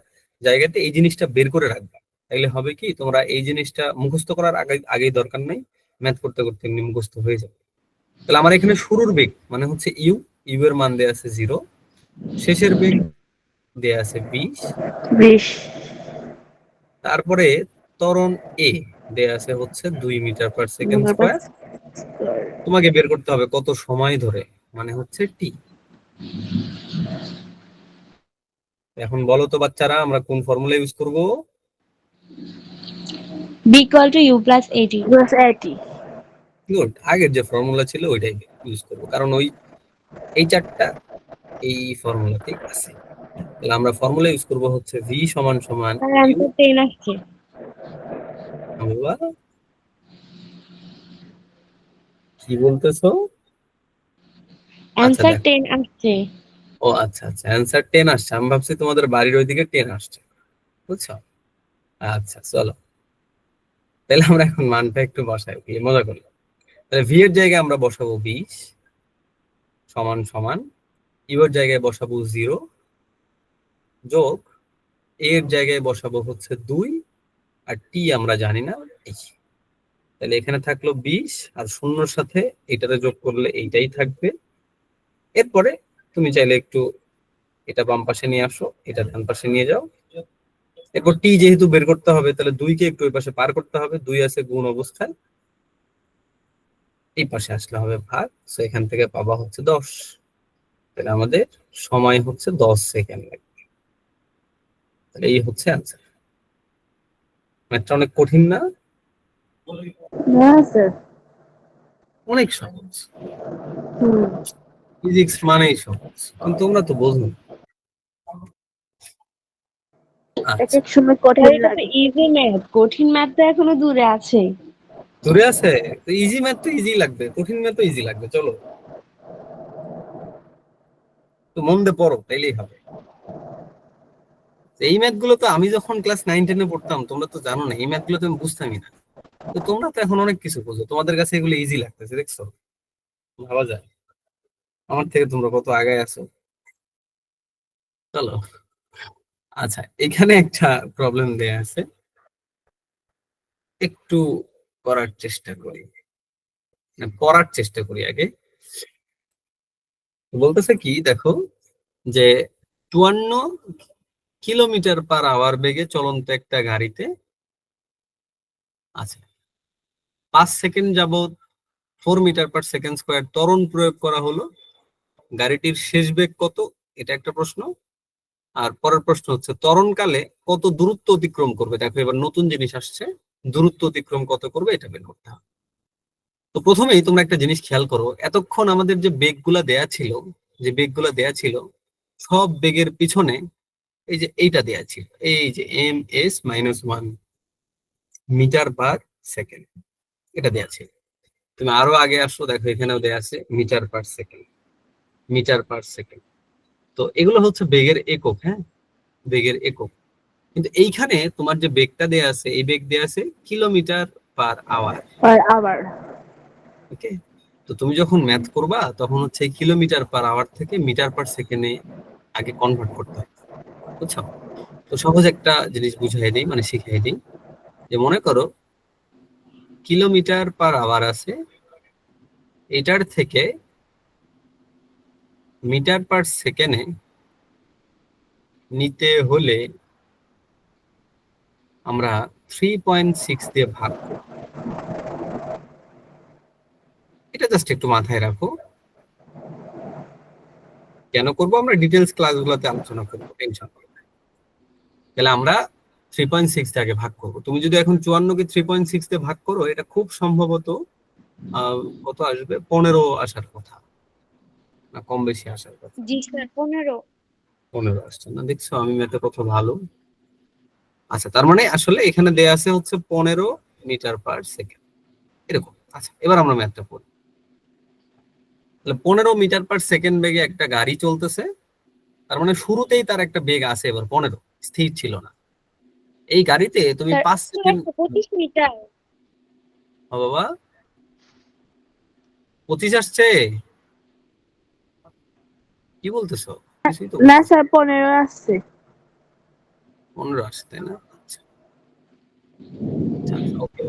জায়গাতে এই জিনিসটা বের করে রাখবে। তাইলে হবে কি, তোমরা এই জিনিসটা মুখস্থ করার আগেই দরকার নাই, ম্যাথ করতে করতে এমনি মুখস্থ হয়ে যাবে। তাহলে আমার এখানে শুরুর বেগ মানে হচ্ছে ইউ, ইউ এর মান দেয়া আছে 0, শেষের বেগ দেয়া আছে 20, 20। তারপরে ত্বরণ এ দেয়া আছে হচ্ছে 2 মিটার পার সেকেন্ড স্কয়ার। তোমাকে বের করতে হবে কত সময় ধরে, মানে হচ্ছে টি। এখন বলো তো বাচ্চারা, আমরা কোন ফর্মুলা ইউজ করব? b equal to u plus 80 plus 80। Good, আগের যে ফর্মুলা ছিল ওইটাই ইউজ করব, কারণ ওই এই চারটা এই ফর্মুলাতেই আছে। তাহলে আমরা ফর্মুলা ইউজ করব হচ্ছে v সমান সমান স্যার ইউ। অ্যান্সার 10 আসছে। কি বলতেছো? আচ্ছা অ্যান্সার দেখো, 10 আসছে। ও আচ্ছা আচ্ছা, অ্যান্সার 10 আসছে। আমি ভাবছি তোমাদের বাড়ির ওইদিকে 10 আসছে, বুঝছো? আচ্ছা চলো, তাহলে আমরা এখন মানটা একটু বসাই, কি মজা করলাম। তাহলে ভি এর জায়গায় আমরা বসাবো 20 সমান সমান ইউ এর জায়গায় বসাবো 0 যোগ এ এর জায়গায় বসাবো হচ্ছে 2, আর টি আমরা জানি না এই। তাহলে এখানে থাকলো 20, আর শূন্যর সাথে এটাতে যোগ করলে এইটাই থাকবে। এরপরে তুমি চাইলে একটু এটা বাম পাশে নিয়ে আসো, এটা ডান পাশে নিয়ে যাও। এরপর টি যেহেতু বের করতে হবে, তাহলে 2 কে একটু ওই পাশে পার করতে হবে, 2 আছে গুণ অবস্থায়, এই পাশে আসলে হবে ভাগ। সো এখান থেকে পাবা হচ্ছে 10। তাহলে আমাদের সময় হচ্ছে 10 সেকেন্ড লাগবে। তাহলে এই হচ্ছে অ্যান্সার। ম্যাথটা অনেক কঠিন না? না স্যার। অনেক সহজ। হুম। ফিজিক্স মানেই সহজ, কিন্তু তোমরা তো বোঝো না। এক আচ্ছা, এক সময় স্যার কঠিন এটা তো লাগে। ইজি ম্যাথ, কঠিন ম্যাথ তো এখনো দূরে আছে। দূরে আছে তো? ইজি ম্যাথ তো ইজি লাগবে, কঠিন ম্যাথ তো ইজি লাগবে। চলো তো মন দিয়ে পড়ো, তাইলেই হবে। এই ম্যাথ গুলো তো আমি যখন ক্লাস 9-10-এ পড়তাম, তোমরা তো জানো না, এই ম্যাথ গুলো তো আমি বুঝতামই না। তো তোমরা তো এখন অনেক কিছু বোঝো, তোমাদের কাছে এগুলো ইজি লাগতেছে, দেখছো? ভাবা যায় আমার থেকে তোমরা কত আগায় আছো। চলো, আচ্ছা এখানে একটা প্রবলেম দেয়া আছে, একটু করার চেষ্টা করি, পড়ার চেষ্টা করি আগে। বলতেছে কি দেখো, যে 52 কিলোমিটার পার আওয়ার বেগে চলন্ত একটা গাড়িতে আছে 5 সেকেন্ড যাবত 4 মিটার পার সেকেন্ড স্কয়ার ত্বরণ প্রয়োগ করা হলো, গাড়িটির শেষ বেগ কত? এটা একটা প্রশ্ন। আর পরের প্রশ্ন হচ্ছে ত্বরণকালে কত দূরত্ব অতিক্রম করবে। দেখো এবার নতুন জিনিস আসছে, দূরত্ব অতিক্রম কত করবে এটা বের করতে হবে। তো প্রথমেই তোমরা একটা জিনিস খেয়াল করো, এতক্ষণ আমাদের যে বেগগুলা দেয়া ছিল, যে বেগগুলা দেয়া ছিল, সব বেগের পিছনে এই যে এইটা দেয়া ছিল, এই যে ms-1 মিটার পার সেকেন্ড, এটা দেয়া ছিল। তুমি আরো আগে আসো, দেখো এখানেও দেয়া আছে metre per second, metre per second. তো এগুলো হচ্ছে বেগের একক, হ্যাঁ, বেগের একক। কিন্তু এইখানে তোমার যে বেগটা দেয়া আছে, এই বেগ দেয়া আছে কিলোমিটার পার আওয়ার। আর আবার ওকে, তো তুমি যখন ম্যাথ করবা তখন হচ্ছে কিলোমিটার পার আওয়ার থেকে মিটার পার সেকেন্ডে আগে কনভার্ট করতে হবে, বুঝছো? তো সহজ একটা জিনিস বুঝাই দিই, মানে শিখাই দিই, যে মনে করো কিলোমিটার পার আওয়ার আছে, এটার থেকে মিটার পার সেকেন্ডে নিতে হলে আমরা 3.6 দিয়ে ভাগ করব। এটা জাস্ট একটু মাথায় রাখো। কেন করব আমরা ডিটেলস ক্লাসগুলোতে আলোচনা করব, টেনশন করো না। তাহলে আমরা 3.6 দিয়ে আগে ভাগ করবো। তুমি যদি এখন 54 কে 3.6 দিয়ে ভাগ করো, এটা খুব সম্ভবত কত আসবে, 15 আসার কথা, না কম বেশি আসার কথা। জি স্যার 15। 15 আসছে না, দেখছো আমি ম্যাথে কত ভালো। আচ্ছা, তার মানে আসলে এখানে দেয়া আছে হচ্ছে 15 মিটার পার সেকেন্ড এরকম। আচ্ছা, এবার আমরা ম্যাথটা পড়ি। তাহলে 15 মিটার পার সেকেন্ড বেগে একটা গাড়ি চলতেছে, তার মানে শুরুতেই তার একটা বেগ আছে, এবার 15 স্থির ছিল না। এই গাড়িতে তুমি স্যার 5 সেকেন্ড, 125 মিটার। ও বাবা 25 আসছে, কি বলতেছো? কিছুই তো না বলতেছো স্যার 15 আসছে। 15 আসছে, তাই না? আচ্ছা আচ্ছা, ওকে।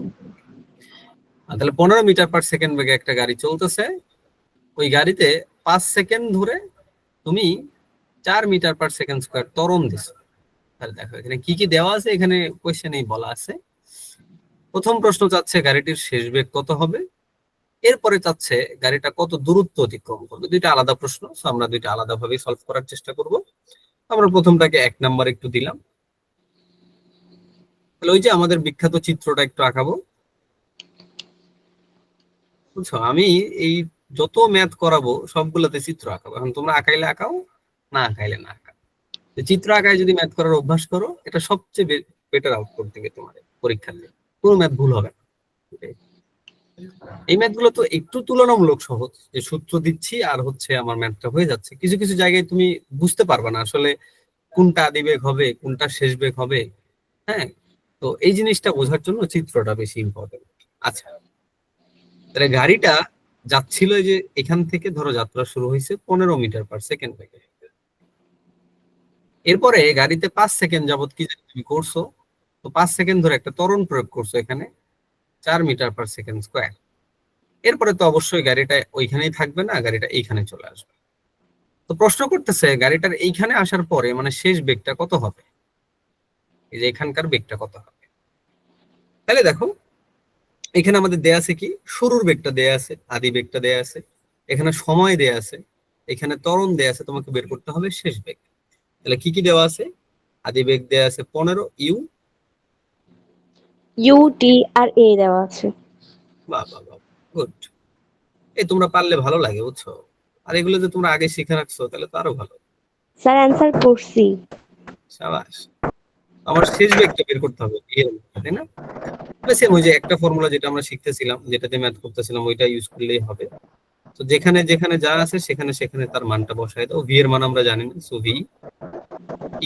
তাহলে 15 মিটার পার সেকেন্ড বেগে একটা গাড়ি চলতেছে, ওই গাড়িতে 5 সেকেন্ড ধরে তুমি 4 মিটার পার সেকেন্ড স্কয়ার ত্বরণ দিছো। তাহলে দেখো এখানে কি কি দেওয়া আছে, এখানে কোয়েশ্চেনেই বলা আছে। প্রথম প্রশ্ন চাচ্ছে গাড়িটির শেষ বেগ কত হবে, এরপরে চাচ্ছে গাড়িটা কত দূরত্ব অতিক্রম করবে। দুইটা আলাদা প্রশ্ন, সো আমরা দুইটা আলাদা ভাবে সলভ করার চেষ্টা করব। আমরা প্রথমটাকে 1 নাম্বার একটু দিলাম। তাহলে ওই যে আমাদের বিখ্যাত চিত্রটা একটু আঁকাবো, বুঝছো? আমি এই যত ম্যাথ করাবো সবগুলোতে চিত্র আঁকাবো। এখন তোমরা আঁকাইলে আঁকাও, না আঁকাইলে না আঁকাও। তো চিত্র আঁকায় যদি ম্যাথ করার অভ্যাস করো, এটা সবচেয়ে বেটার আউটপুট দিবে তোমার পরীক্ষাতে, কোনো ম্যাথ ভুল হবে না। এই ম্যাথগুলো তো একটু তুলনামূলক সহজ, যে সূত্র দিচ্ছি আর হচ্ছে আমার ম্যাথটা হয়ে যাচ্ছে। কিছু কিছু জায়গায় তুমি বুঝতে পারবে না আসলে কোনটা আদি বেগ হবে, কোনটা শেষ বেগ হবে। হ্যাঁ, তো এই জিনিসটা বোঝার জন্য চিত্রটা বেশি ইম্পর্টেন্ট। আচ্ছা, তাহলে গাড়িটা যাচ্ছিল এই যে এখান থেকে, ধরো যাত্রা শুরু হয়েছে 15 মিটার পার সেকেন্ড বেগে। এরপরে গাড়িতে 5 সেকেন্ড যাবত কি জানি তুমি করছো, তো 5 সেকেন্ড ধরে একটা ত্বরণ প্রয়োগ করছো এখানে 4 মিটার পার সেকেন্ড স্কয়ার। এরপরে তো অবশ্যই গাড়িটা ওইখানেই থাকবে না, গাড়িটা এইখানে চলে আসবে। তো প্রশ্ন করতেছে গাড়িটার এইখানে আসার পরে মানে শেষ বেগটা কত হবে, এই যে এখানকার বেগটা কত হবে। তাহলে দেখো এখানে আমাদের দেয়া আছে কি, শুরুর বেগটা দেয়া আছে, আদি বেগটা দেয়া আছে, এখানে সময় দেয়া আছে, এখানে ত্বরণ দেয়া আছে, তোমাকে বের করতে হবে শেষ বেগ। তাহলে কি কি দেওয়া আছে, আদি বেগ দেয়া আছে 15 ইউ, ইউ টি আর এ দেওয়া আছে। বাহ বাহ বাহ, গুড। এই তোমরা পারলে ভালো লাগে, বুঝছো? আর এগুলো যে তোমরা আগে শিখে রাখছো তাহলে তো আরো ভালো। স্যার অ্যান্সার করছি। সাবাস। আমার শেষ বেগটা বের করতে হবে এর মধ্যে, তাই না? সেম ওই যে একটা ফর্মুলা যেটা আমরা শিখতেছিলাম, যেটাতে ম্যাথ করতেছিলাম, ওইটা ইউজ করলেই হবে। তো যেখানে যেখানে যা আছে সেখানে সেখানে তার মানটা বসায় দাও। ভি এর মান আমরা জানি না, সো ভি।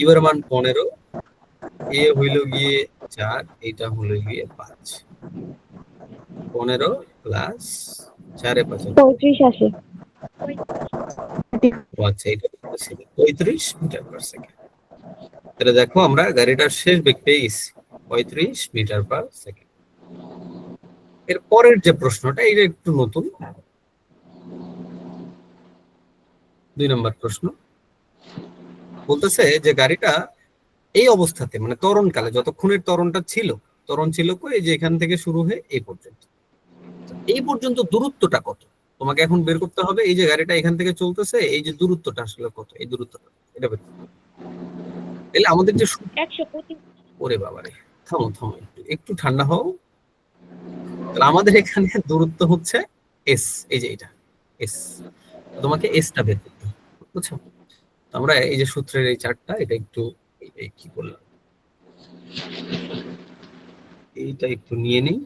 ইউ এর মান 15, এ হইল গিয়ে 4, এটা হলো গিয়ে 5। 15 প্লাস 4 এ 5 35 আসে। আচ্ছা, এটা 35 মিটার পার সেকেন্ড। তাহলে দেখো আমরা গাড়িটার শেষ বেগ পেয়ে গেছি 35 মিটার পার সেকেন্ড। এর পরের যে প্রশ্নটা, এটা একটু নতুন, 2 নম্বর প্রশ্ন। বলতেছে যে গাড়িটা এই অবস্থাতে মানে ত্বরণকালে, যতক্ষণের ত্বরণটা ছিল, ত্বরণ ছিল কই, এই যে এখান থেকে শুরু হয়ে এই পর্যন্ত, এই পর্যন্ত দূরত্বটা কত তোমাকে এখন বের করতে হবে। এই যে গাড়িটা এখান থেকে চলতেছে, এই যে দূরত্বটা আসলে কত, এই দূরত্বটা এটা বের করতে হবে। তাহলে আমাদের যে 125। ওরে বাবারে, থামো থামো, একটু একটু ঠান্ডা হও। তাহলে আমাদের এখানে দূরত্ব হচ্ছে এস, এই যে এটা এস, তোমাকে এসটা বের করতে হবে, বুঝছো? তো আমরা এই যে সূত্রের এই চার্টটা, এটা একটু এই কি বললাম, এইটা একটু নিয়ে নিই,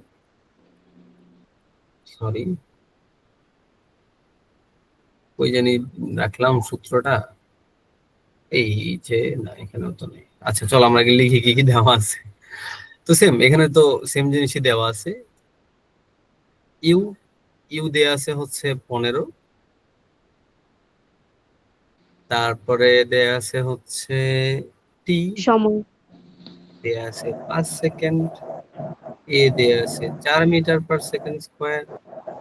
সরি ওই জানি রাখলাম সূত্রটা, এই যে না এখানেও তো নেই। আচ্ছা চলো আমরা আগে লিখি কি কি দেওয়া আছে। তো সেম এখানে তো সেম জিনিসই দেওয়া আছে। ইউ ইউ দেয়া আছে হচ্ছে 15, তারপরে দেয়া আছে হচ্ছে টি সময়। দেয়া আছে 5 সেকেন্ড, এ দেয়া আছে 4 মিটার পার সেকেন্ড স্কয়ার।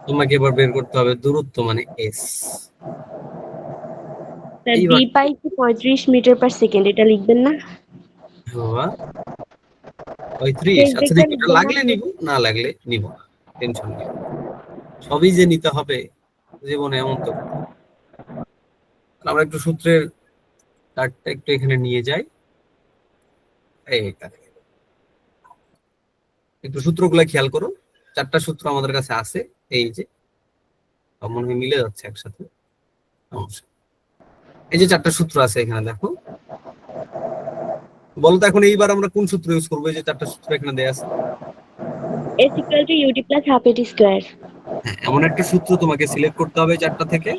তোমাকে এবার বের করতে হবে দূরত্ব মানে এস। স্যার এইবার বি পাইছি 35 মিটার পার সেকেন্ড, এটা লিখবেন না? বাবা 35। শেষ আচ্ছা বেগটা দেখি, এটা লিখবেন না? লাগলে নিব, না লাগলে নিব না, টেনশন নেই। সবই যে নিতে হবে জীবনে এমন তো কথা না। আমরা একটু সূত্রের চার্টটা একটু এখানে নিয়ে যাই। এইটা একটু সূত্রগুলো খেয়াল করো, 4টা সূত্র আমাদের কাছে আছে, এই যে মনে হয় মিলে যাচ্ছে একসাথে, সমস্যা। এই যে 4টা সূত্র আছে এখানে দেখো, বলতো এখন এইবার আমরা কোন সূত্র ইউজ করবো? এই যে 4টা সূত্র এখানে দেয়া আছে, S equal to UT plus half AT square. হ্যাঁ, এমন একটা সূত্র তোমাকে সিলেক্ট করতে হবে 4টা থেকে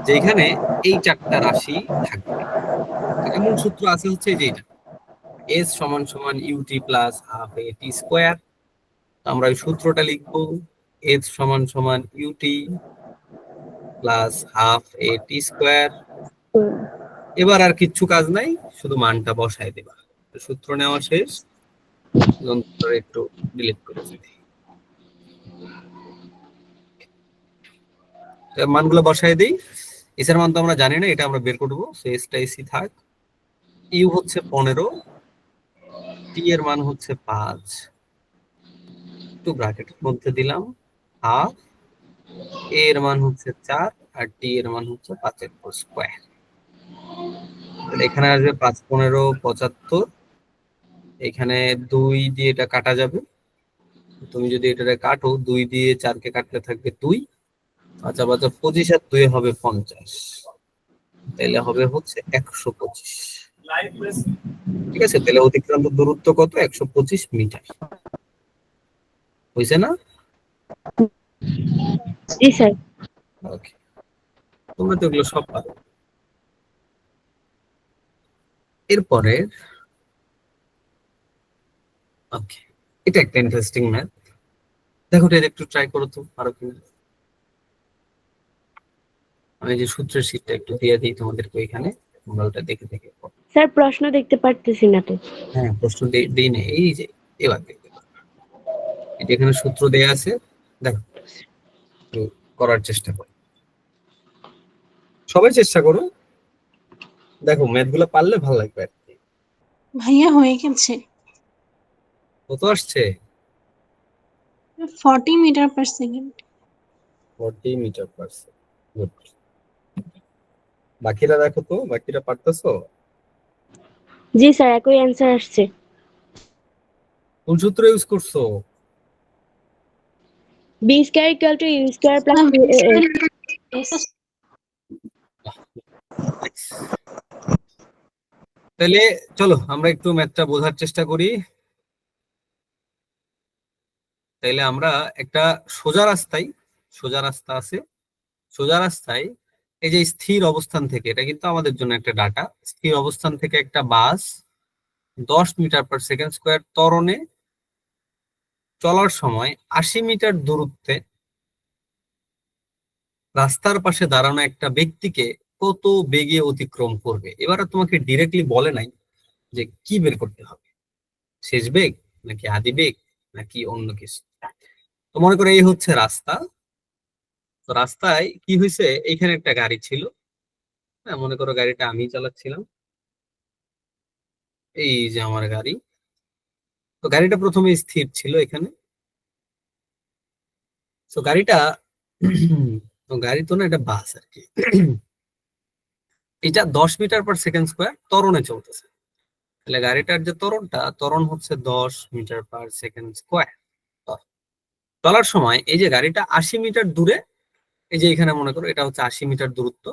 যেখানে এই 4টা রাশি থাকবে। তো এমন সূত্র আছে হচ্ছে এই যে এটা, S সমান সমান UT plus half AT square. আমরা এই সূত্রটা লিখবো, S সমান সমান UT plus half AT square. এবার আর কিচ্ছু কাজ নাই, শুধু মানটা বসায় দেবা। তো সূত্র নেওয়া শেষ, যন্ত্রটা একটু ডিলিট করে দিই। মানগুলো বসায় দিই। এস এর মান তো আমরা জানি না, এটা আমরা বের করবো। সো এসটা এসি থাক। ইউ হচ্ছে 15, টি এর মান হচ্ছে 5, একটু ব্র্যাকেটের মধ্যে দিলাম হাফ, এ এর মান হচ্ছে 4 আর টি এর মান হচ্ছে 5 এর স্কোয়ার। এখানে আসবে 5 15 75, এখানে 2 দিয়ে এটা কাটা যাবে। তুমি যদি এটাকে কাটো, 2 দিয়ে 4 কে কাটলে থাকবে 2, 5 5 25 আর 2 হবে 50, তাহলে হবে হচ্ছে 125। ঠিক আছে, তাহলে অতিক্রান্ত দূরত্ব কত? 125 মিটার। হয়েছে না? জি স্যার। ওকে, তোমরা তো এগুলো সব পারো। এরপরে ওকে, এটা একটা ইন্টারেস্টিং ম্যাথ, দেখো এটা একটু ট্রাই করো তো, পারো কিনা। আমি যে সূত্রের শীটটা একটু দিয়ে দিই তোমাদেরকে এখানে, তোমরা ওটা দেখে দেখে করো। স্যার প্রশ্ন দেখতে পারতেছি না তো। হ্যাঁ, প্রশ্ন দিই না, এই যে এবার দেখতে পারো, এই যে এখানে সূত্র দেয়া আছে, দেখো একটু করার চেষ্টা করো, সবাই চেষ্টা করো, দেখো ম্যাথ গুলো পারলে ভালো লাগবে আর কি। ভাইয়া হয়ে গেছে কত আসছে? 40 metre per second. 40 metre per second. বাকিরা দেখো তো, বাকিরা পারতেছো? জি স্যার, একই অ্যান্সার আসছে। কোন সূত্র ইউজ করছো? B square equal to U square plus তাহলে চলো আমরা একটু ম্যাথটা বোঝার চেষ্টা করি। তাইলে আমরা একটা সোজা রাস্তা আছে, সোজা রাস্তায় এই যে স্থির অবস্থান থেকে, এটা কিন্তু আমাদের জন্য একটা ডাটা, স্থির অবস্থান থেকে একটা বাস 10 মিটার পার সেকেন্ড স্কোয়ার ত্বরণে চলার সময় 80 মিটার দূরত্বে রাস্তার পাশে দাঁড়ানো একটা ব্যক্তিকে কত বেগে অতিক্রম করবে। এবার আর তোমাকে ডিরেক্টলি বলে নাই যে কি বের করতে হবে, শেষ বেগ নাকি আদি বেগ নাকি অন্য কিছু। তো মনে করো এই হচ্ছে রাস্তা, তো রাস্তায় কি হয়েছে, এইখানে একটা গাড়ি ছিল, হ্যাঁ মনে করো গাড়িটা আমি চালাচ্ছিলাম, এই যে আমার গাড়ি। তো গাড়িটা প্রথমে স্থির ছিল এখানে, তো গাড়িটা তো গাড়ি তো না, এটা বাস আর কি। এটা 10 মিটার পার সেকেন্ড স্কোয়ার ত্বরণে চলতেছে, তাহলে গাড়িটার যে ত্বরণ হচ্ছে 10 মিটার পার সেকেন্ড স্কোয়ার। চলার সময় এই যে গাড়িটা 80 মিটার দূরে, এই যে এখানে মনে করো এটা হচ্ছে 80 মিটার দূরত্ব,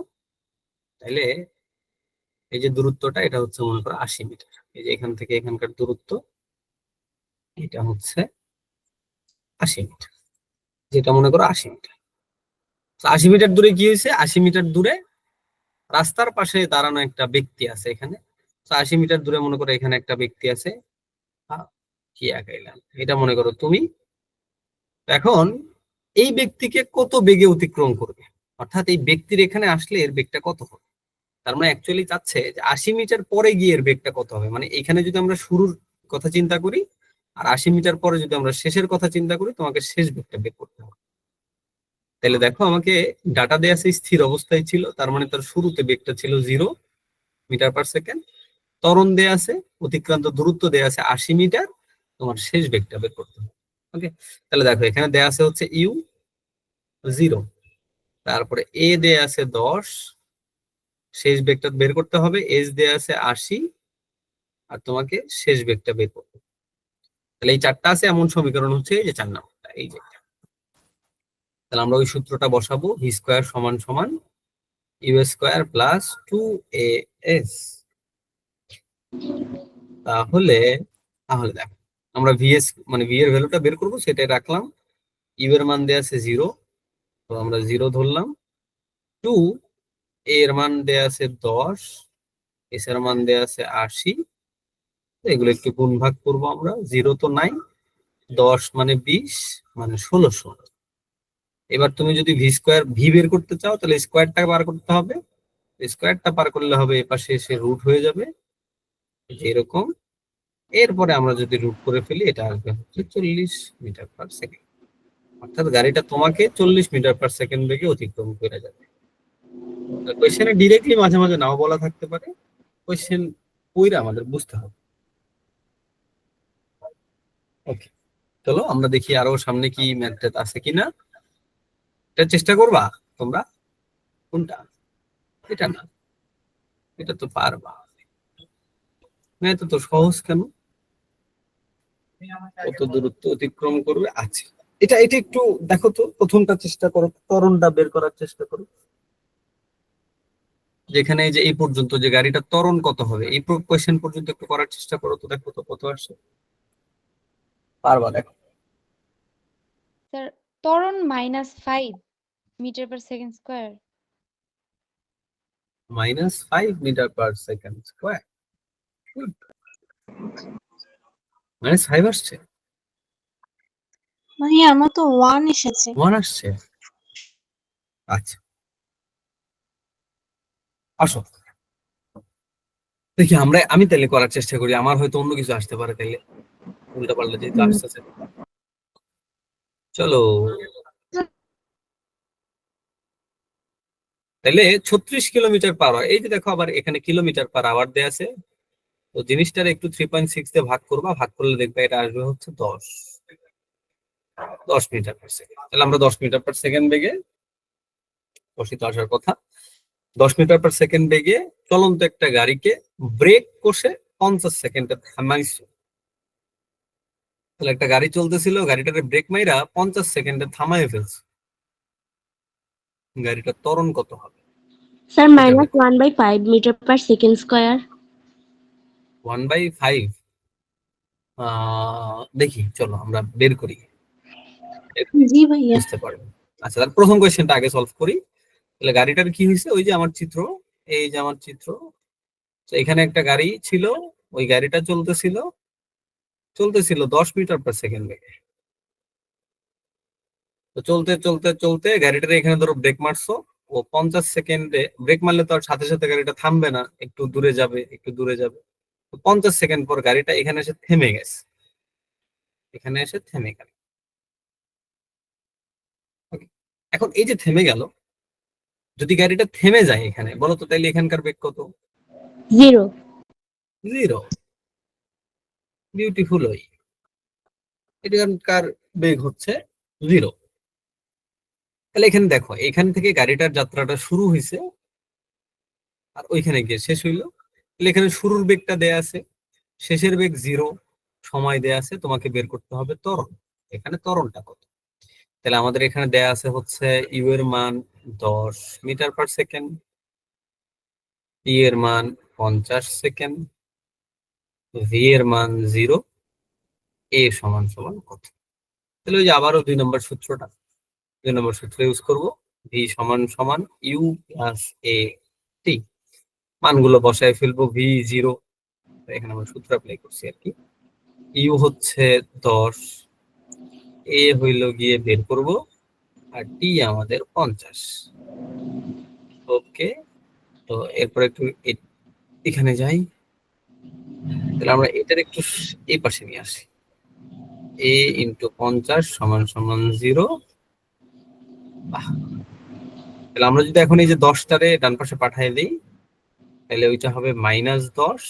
তাইলে এই যে দূরত্বটা এটা হচ্ছে মনে করো 80 মিটার, এই যে এখান থেকে এখানকার দূরত্ব এটা হচ্ছে 80 মিটার, যেটা মনে করো 80 মিটার। 80 মিটার দূরে কি হয়েছে, 80 মিটার দূরে রাস্তার পাশে দাঁড়ানো একটা ব্যক্তি আছে এখানে। 80 মিটার দূরে মনে করো এখানে একটা ব্যক্তি আছে, কি আঁকাইলাম, এটা মনে করো তুমি। এখন এই ব্যক্তিকে কত বেগে অতিক্রম করবে, অর্থাৎ এই ব্যক্তির এখানে আসলে এর বেগটা কত হবে। তার মানে অ্যাকচুয়ালি চাচ্ছে যে 80 মিটার পরে গিয়ে এর বেগটা কত হবে, মানে এখানে যদি আমরা শুরুর কথা চিন্তা করি আর 80 মিটার পরে যদি আমরা শেষের কথা চিন্তা করি, তোমাকে শেষ বেগটা বের করতে হবে। তাহলে দেখো আমাকে ডাটা দেয়া আছে স্থির অবস্থায় ছিল, তার মানে তার শুরুতে বেগটা ছিল 0 মিটার পার সেকেন্ড, ত্বরণ দেয়া আছে, অতিক্রান্ত দূরত্ব দেয়া আছে 80 মিটার, তোমার শেষ বেগটা বের করতে হবে। ওকে, তাহলে দেখো এখানে দেয়া আছে হচ্ছে ইউ 0, তারপরে এ দেয়া আছে 10, শেষ বেগটা বের করতে হবে, এস দেয়া আছে 80, আর তোমাকে শেষ বেগটা বের করতে হবে। তাহলে এই 4টা আছে, এমন সমীকরণ হচ্ছে এই যে 4 নাম্বারটা, এই যে। তাহলে আমরা ওই সূত্রটা বসাবো, ভি স্কোয়ার সমান সমান ইউ স্কোয়ার প্লাস 2as। তাহলে তাহলে দেখো, আমরা ভিএস মানে ভি এর ভ্যালুটা বের করবো, সেটাই রাখলাম। ইউ এর মান দেয়া আছে 0, তো আমরা 0 ধরলাম। 2 এর মান দেয়া আছে 10, এস এর মান দেয়া আছে 80। এগুলো একটু গুণ ভাগ করবো আমরা, 0 তো নাই, 10 মানে 20 মানে 1600। এবার তুমি যদি ভি স্কোয়ার ভি বের করতে চাও তাহলে স্কোয়ারটা বার করতে হবে, স্কোয়ারটা পার করলে হবে এপাশে এসে রুট হয়ে যাবে এরকম। এরপরে আমরা যদি রুট করে ফেলি, এটা আসবে হচ্ছে 40 মিটার পার সেকেন্ড। অর্থাৎ গাড়িটা তোমাকে 40 মিটার পার সেকেন্ড বেগে অতিক্রম করে যাবে। কোয়েশ্চেনে ডিরেক্টলি মাঝে মাঝে নাও বলা থাকতে পারে, কোয়েশ্চেন পড়ে আমাদের বুঝতে হবে। ওকে, চলো আমরা দেখি আরো সামনে কি ম্যাথ আছে কিনা। এটা চেষ্টা করবা তোমরা? কোনটা? এটা না, এটা তো পারবা। ম্যাথ তো সহজ কেন, কত দূরত্ব অতিক্রম করবে। আছে, এটা এটা একটু দেখো তো, প্রথমটা চেষ্টা করো, ত্বরণটা বের করার চেষ্টা করো। যেখানে এই যে এই পর্যন্ত যে গাড়িটা ত্বরণ কত হবে, এই কোয়েশ্চেন পর্যন্ত একটু করার চেষ্টা করো তো, দেখো তো কত আসে। পারবা? দেখো স্যার ত্বরণ -5 metre per second square. -5 metre per second square, -5 আসছে? ভাইয়া আমার তো 1 এসেছে। 1 আসছে? আচ্ছা, আসো দেখি আমি তাহলে করার চেষ্টা করি, আমার হয়তো অন্য কিছু আসতে পারে, তাইলে উল্টা পাল্টা যেহেতু আসতেছে। চলো, তাহলে 36 কিলোমিটার পার আওয়ার, এই যে দেখো আবার এখানে কিলোমিটার পার আওয়ার দেয়া আছে, তো জিনিসটার একটু 3.6 দিয়ে ভাগ করবা, ভাগ করলে দেখবে এটা আসবে হচ্ছে 10 মিটার পার সেকেন্ড। তাহলে আমরা 10 মিটার পার সেকেন্ড বেগে, 10ই তো আসার কথা, 10 মিটার পার সেকেন্ড বেগে চলন্ত একটা গাড়িকে ব্রেক কষে 50 সেকেন্ডে থামাইছো। তাহলে একটা গাড়ি চলতেছিল, গাড়িটাকে ব্রেক মাইরা 50 সেকেন্ডে থামাই ফেলছে, গাড়িটার ত্বরণ কত হবে? স্যার এটা বের করো। -1/5 মিটার পার সেকেন্ড স্কয়ার। 1/5, দেখি চলো আমরা বের করি, জি ভাইয়া। বুঝতে পারবো। আচ্ছা, তাহলে প্রথম কোয়েশ্চেনটা আগে সলভ করি। তাহলে গাড়িটার কি হয়েছে, ওই যে আমার চিত্র, এই যে আমার চিত্র, তো এখানে একটা গাড়ি ছিল, ওই গাড়িটা চলতেছিল 10 মিটার পার সেকেন্ড বেগে। তো চলতে চলতে চলতে গাড়িটার এখানে ধরো ব্রেক মারছো, ও 50 সেকেন্ডে ব্রেক মারলে তো আর সাথে সাথে গাড়িটা থামবে না, একটু দূরে যাবে একটু দূরে যাবে। তো 50 সেকেন্ড পর গাড়িটা এখানে এসে থেমে গেছে, এখানে এসে থেমে গেল। Okay, এখন এই যে থেমে গেল, যদি গাড়িটা থেমে যায় এখানে, বলো তো তাইলে এখানকার বেগ কত? 0। 0। বিউটিফুল, ওই এখানকার বেগ হচ্ছে 0। তাহলে এখানে দেখো, এখান থেকে গাড়িটার যাত্রাটা শুরু হয়েছে আর ওইখানে গিয়ে শেষ হইলো। তাহলে এখানে শুরুর বেগটা দেয়া আছে, শেষের বেগ 0, সময় দেয়া আছে, তোমাকে বের করতে হবে ত্বরণ। এখানে ত্বরণটা কত? তাহলে আমাদের এখানে দেয়া আছে হচ্ছে ইউ এর মান 10 মিটার পার সেকেন্ড, টি এর মান 50 সেকেন্ড, ভি এর মান 0, এ সমান সমান কত? তাহলে ওই যে আবারও 2 নম্বর সূত্রটা, 2 নম্বর সূত্র ইউজ করব, ভি সমান সমান ইউ প্লাস এ টি। মানগুলো বসায় ফেলবো, ভি 0, এখানে আমরা সূত্র অ্যাপ্লাই করছি আর কি। ইউ হচ্ছে 10, এ হইল গিয়ে বের করব, আর টি আমাদের 50। ওকে, তো এরপর একটু এখানে যাই, তাহলে আমরা এটার একটু এই পাশে নিয়ে আসি, এ ইন্টু 50 সমান সমান 0। তাহলে আমরা যদি এখন এই যে 10টারে ডান পাশে পাঠিয়ে দিই, তাহলে ওইটা হবে -10।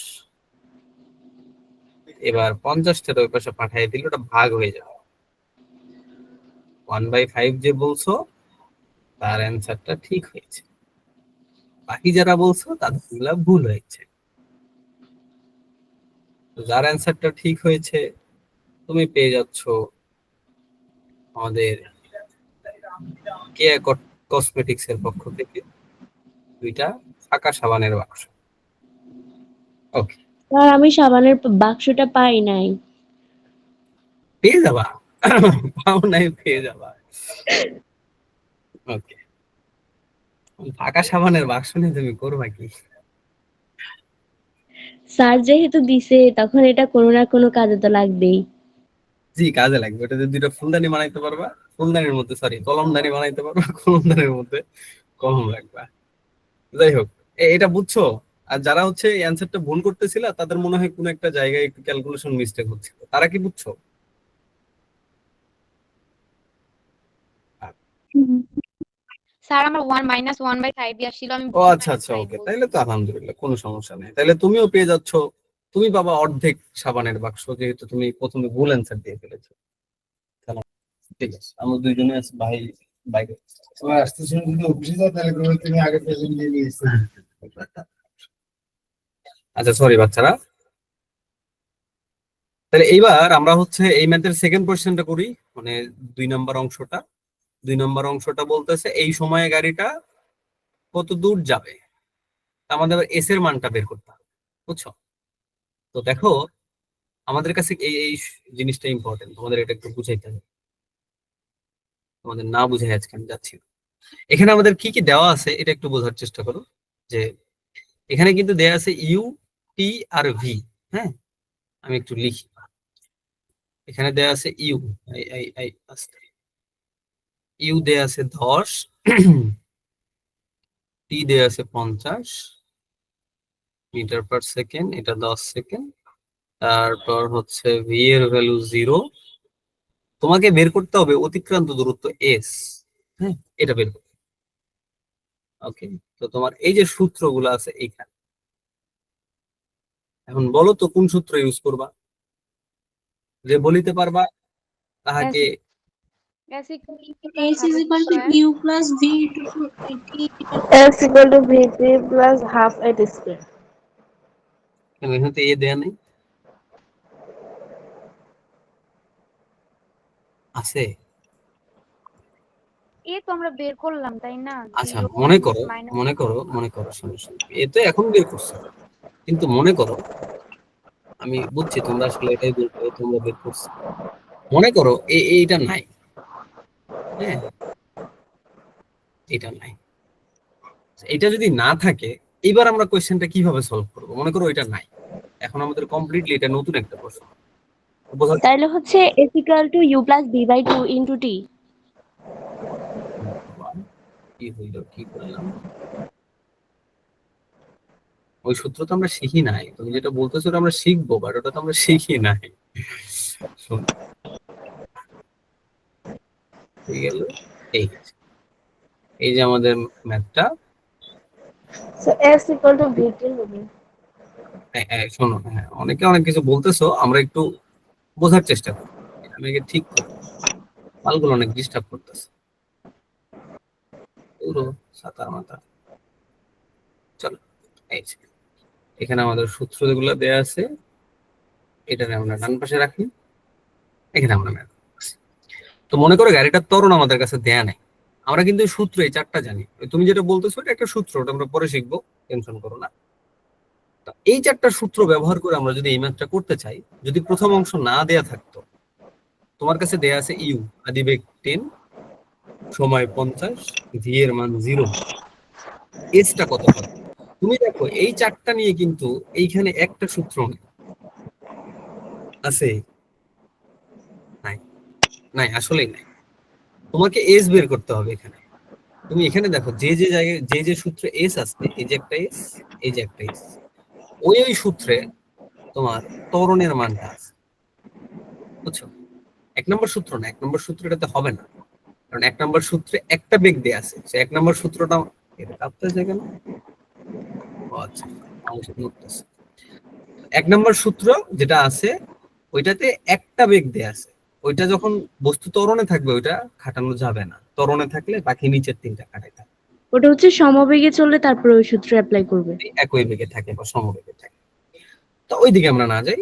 এবার 50টারে ওই পাশে পাঠিয়ে দিলে ওটা ভাগ হয়ে যাবে। 1/5 যে বলছো তার অ্যান্সারটা ঠিক হয়েছে, বাকি যারা বলছো তাদের ভুল হয়েছে। তো যার অ্যান্সারটা ঠিক হয়েছে তুমি পেয়ে যাচ্ছ আমাদের কেয়া কসমেটিক্স এর পক্ষ থেকে 2টা ফাঁকা সাবানের বাক্স। ওকে, স্যার আমি সাবানের বাক্সটা পাই নাই। পেয়ে যাবা। পাও নাই, পেয়ে যাবা। ওকে, ফাঁকা সাবানের বাক্স নিয়ে তুমি করবা কি? স্যার যেহেতু দিছে তখন এটা কোনো না কোনো কাজে তো লাগবেই। জি, কাজে লাগবে। ওটাতে 2টা ফুলদানি বানাইতে পারবা, ফুলদানির মধ্যে কলমদানি বানাইতে পারবা, কলমদানির মধ্যে কলম রাখবা। যাই হোক, এটা বুঝছো? আর যারা হচ্ছে এই অ্যান্সারটা ভুল করতেছিল তাদের মনে হয় কোনো একটা জায়গায় একটু ক্যালকুলেশন মিস্টেক হচ্ছিল, তারা কি বুঝছো? স্যার আমার 1 - 1/5 আসছিল, আমি ও 1 আচ্ছা আচ্ছা, 5 ওকে, বলছি। তাইলে তো আলহামদুলিল্লাহ, কোনো সমস্যা নেই। তাইলে তুমিও পেয়ে যাচ্ছ, তুমি পাবা অর্ধেক সাবানের বাক্স, যেহেতু তুমি প্রথমে ভুল অ্যান্সার দিয়ে ফেলেছো। তাহলে ঠিক আছে, আমরা দুইজনে আছি ভাই বাইরে। তোমার আসতে শুনে যদি অফিসে যাও তাহলে বলবে তুমি আগে প্রেজেন্ট দিয়ে নিয়েছো। আচ্ছা, সরি বাচ্চারা। তাহলে এইবার আমরা হচ্ছে এই ম্যাথের সেকেন্ড কোশ্চেনটা করি, মানে 2 নম্বর অংশটা। 2 নম্বর অংশটা বলতেছে এই সময়ে গাড়িটা কত দূর যাবে, আমাদের এস এর মানটা বের করতে হবে, বুঝছো? তো দেখো, আমাদের কাছে এই এই জিনিসটা ইম্পর্টেন্ট, তোমাদের এটা একটু বুঝাইতে হবে। তোমাদের না বুঝাই আজকে আমি যাচ্ছি না। এখানে আমাদের কি কি দেওয়া আছে এটা একটু বোঝার চেষ্টা করো। যে এখানে কিন্তু দেওয়া আছে ইউ, টি আর ভি। হ্যাঁ, আমি একটু লিখি। এখানে দেওয়া আছে ইউ, ইউ দেওয়া আছে 10, টি দেওয়া আছে 50 মিটার পার সেকেন্ড, এটা 10 সেকেন্ড। তারপর হচ্ছে ভি এর ভ্যালু 0। তোমাকে বের করতে হবে অতিক্রান্ত দূরত্ব এস। হ্যাঁ, এটা বের করতে। ওকে, তো তোমার এই যে সূত্রগুলো আছে এইখানে, এখন বলো তো কোন সূত্র ইউজ করবা? যে বলিতে পারবা তাহাকে। S equal to S is equal to square. U plus V into T. S equal to VT plus half at square. কেন এখানে তো এ দেয়া নেই? আছে। এ তো আমরা বের করলাম তাই না? আচ্ছা, 0 মনে করো, minus মনে করো সমস্যা নেই। এ তো এখন বের করছো, কিন্তু মনে করো, আমি বুঝছি তোমরা আসলে এটাই বলতে তোমরা বের করছো। মনে করো এইটা নাই। হ্যাঁ, এটা নাই। এটা যদি না থাকে, এবার আমরা কোয়েশ্চেনটা কিভাবে সলভ করবো? মনে করো এটা নাই, এখন আমাদের কমপ্লিটলি এটা নতুন একটা প্রশ্ন। বোঝা তাহলে হচ্ছে S equal to U plus B by 2 into T. কি হইলো, কি করলাম? ওই সূত্র তো আমরা শিখি নাই। তুমি যেটা বলতেছো ওটা আমরা শিখবো, বাট ওটা তো আমরা শিখি নাই। শোন, হয়ে গেল এই এই যে আমাদের ম্যাথটা। So S equal to VT হবে। শোনো, হ্যাঁ, অনেকে অনেক কিছু বলতেছো, আমরা একটু বোঝার চেষ্টা করি। আমি আগে ঠিক করি, মালগুলো অনেক ডিস্টার্ব করতেছে। পুরো সাতার মাথা। চলো, এই যে, এখানে আমাদের সূত্র যেগুলো দেয়া আছে, এটা আমরা ডান পাশে রাখি, এখানে আমরা ম্যাথ। তো মনে করো গাড়িটার ত্বরণ আমাদের কাছে দেয়া নাই, আমরা কিন্তু এই সূত্র এই 4টা জানি। তুমি যেটা বলতেছো এটা একটা সূত্র, ওটা আমরা পরে শিখবো, টেনশন করো না। তো এই 4টা সূত্র ব্যবহার করে আমরা যদি এই ম্যাথটা করতে চাই, যদি প্রথম অংশ না দেয়া থাকতো, তোমার কাছে দেয়া আছে ইউ আদিবেগ 10, সময় 50, ভি এর মান 0, এসটা কত হবে? তুমি দেখো এই 4টা নিয়ে কিন্তু এইখানে একটা সূত্র নেই, আছে? নাই, নাই, আসলেই নাই। তোমাকে এস বের করতে হবে এখানে। তুমি এখানে দেখো যে যে জায়গায় যে যে সূত্রে এস আছে, এই যে একটা এস, এই যে একটা এস, ওই ওই সূত্রে তোমার ত্বরণের মানটা আছে, বুঝছো? 1 নম্বর সূত্র না, 1 নম্বর সূত্র এটাতে হবে না, কারণ 1 নম্বর সূত্রে একটা বেগ দেয়া আছে। সে 1 নম্বর সূত্রটা এটা কাঁপতেছে কেন? ও আচ্ছা, অংশ নড়তেছে। 1 নম্বর সূত্র যেটা আছে ওইটাতে একটা বেগ দেয়া আছে, ওইটা যখন বস্তু ত্বরণে থাকবে ওইটা খাটানো যাবে না, ত্বরণে থাকলে বাকি নিচের 3টা খাটাই থাকবে। ওটা হচ্ছে সমবেগে চললে তারপরে ওই সূত্র অ্যাপ্লাই করবে। একই বেগে থাকে বা সমবেগে থাকে। তো ওইদিকে আমরা না যাই,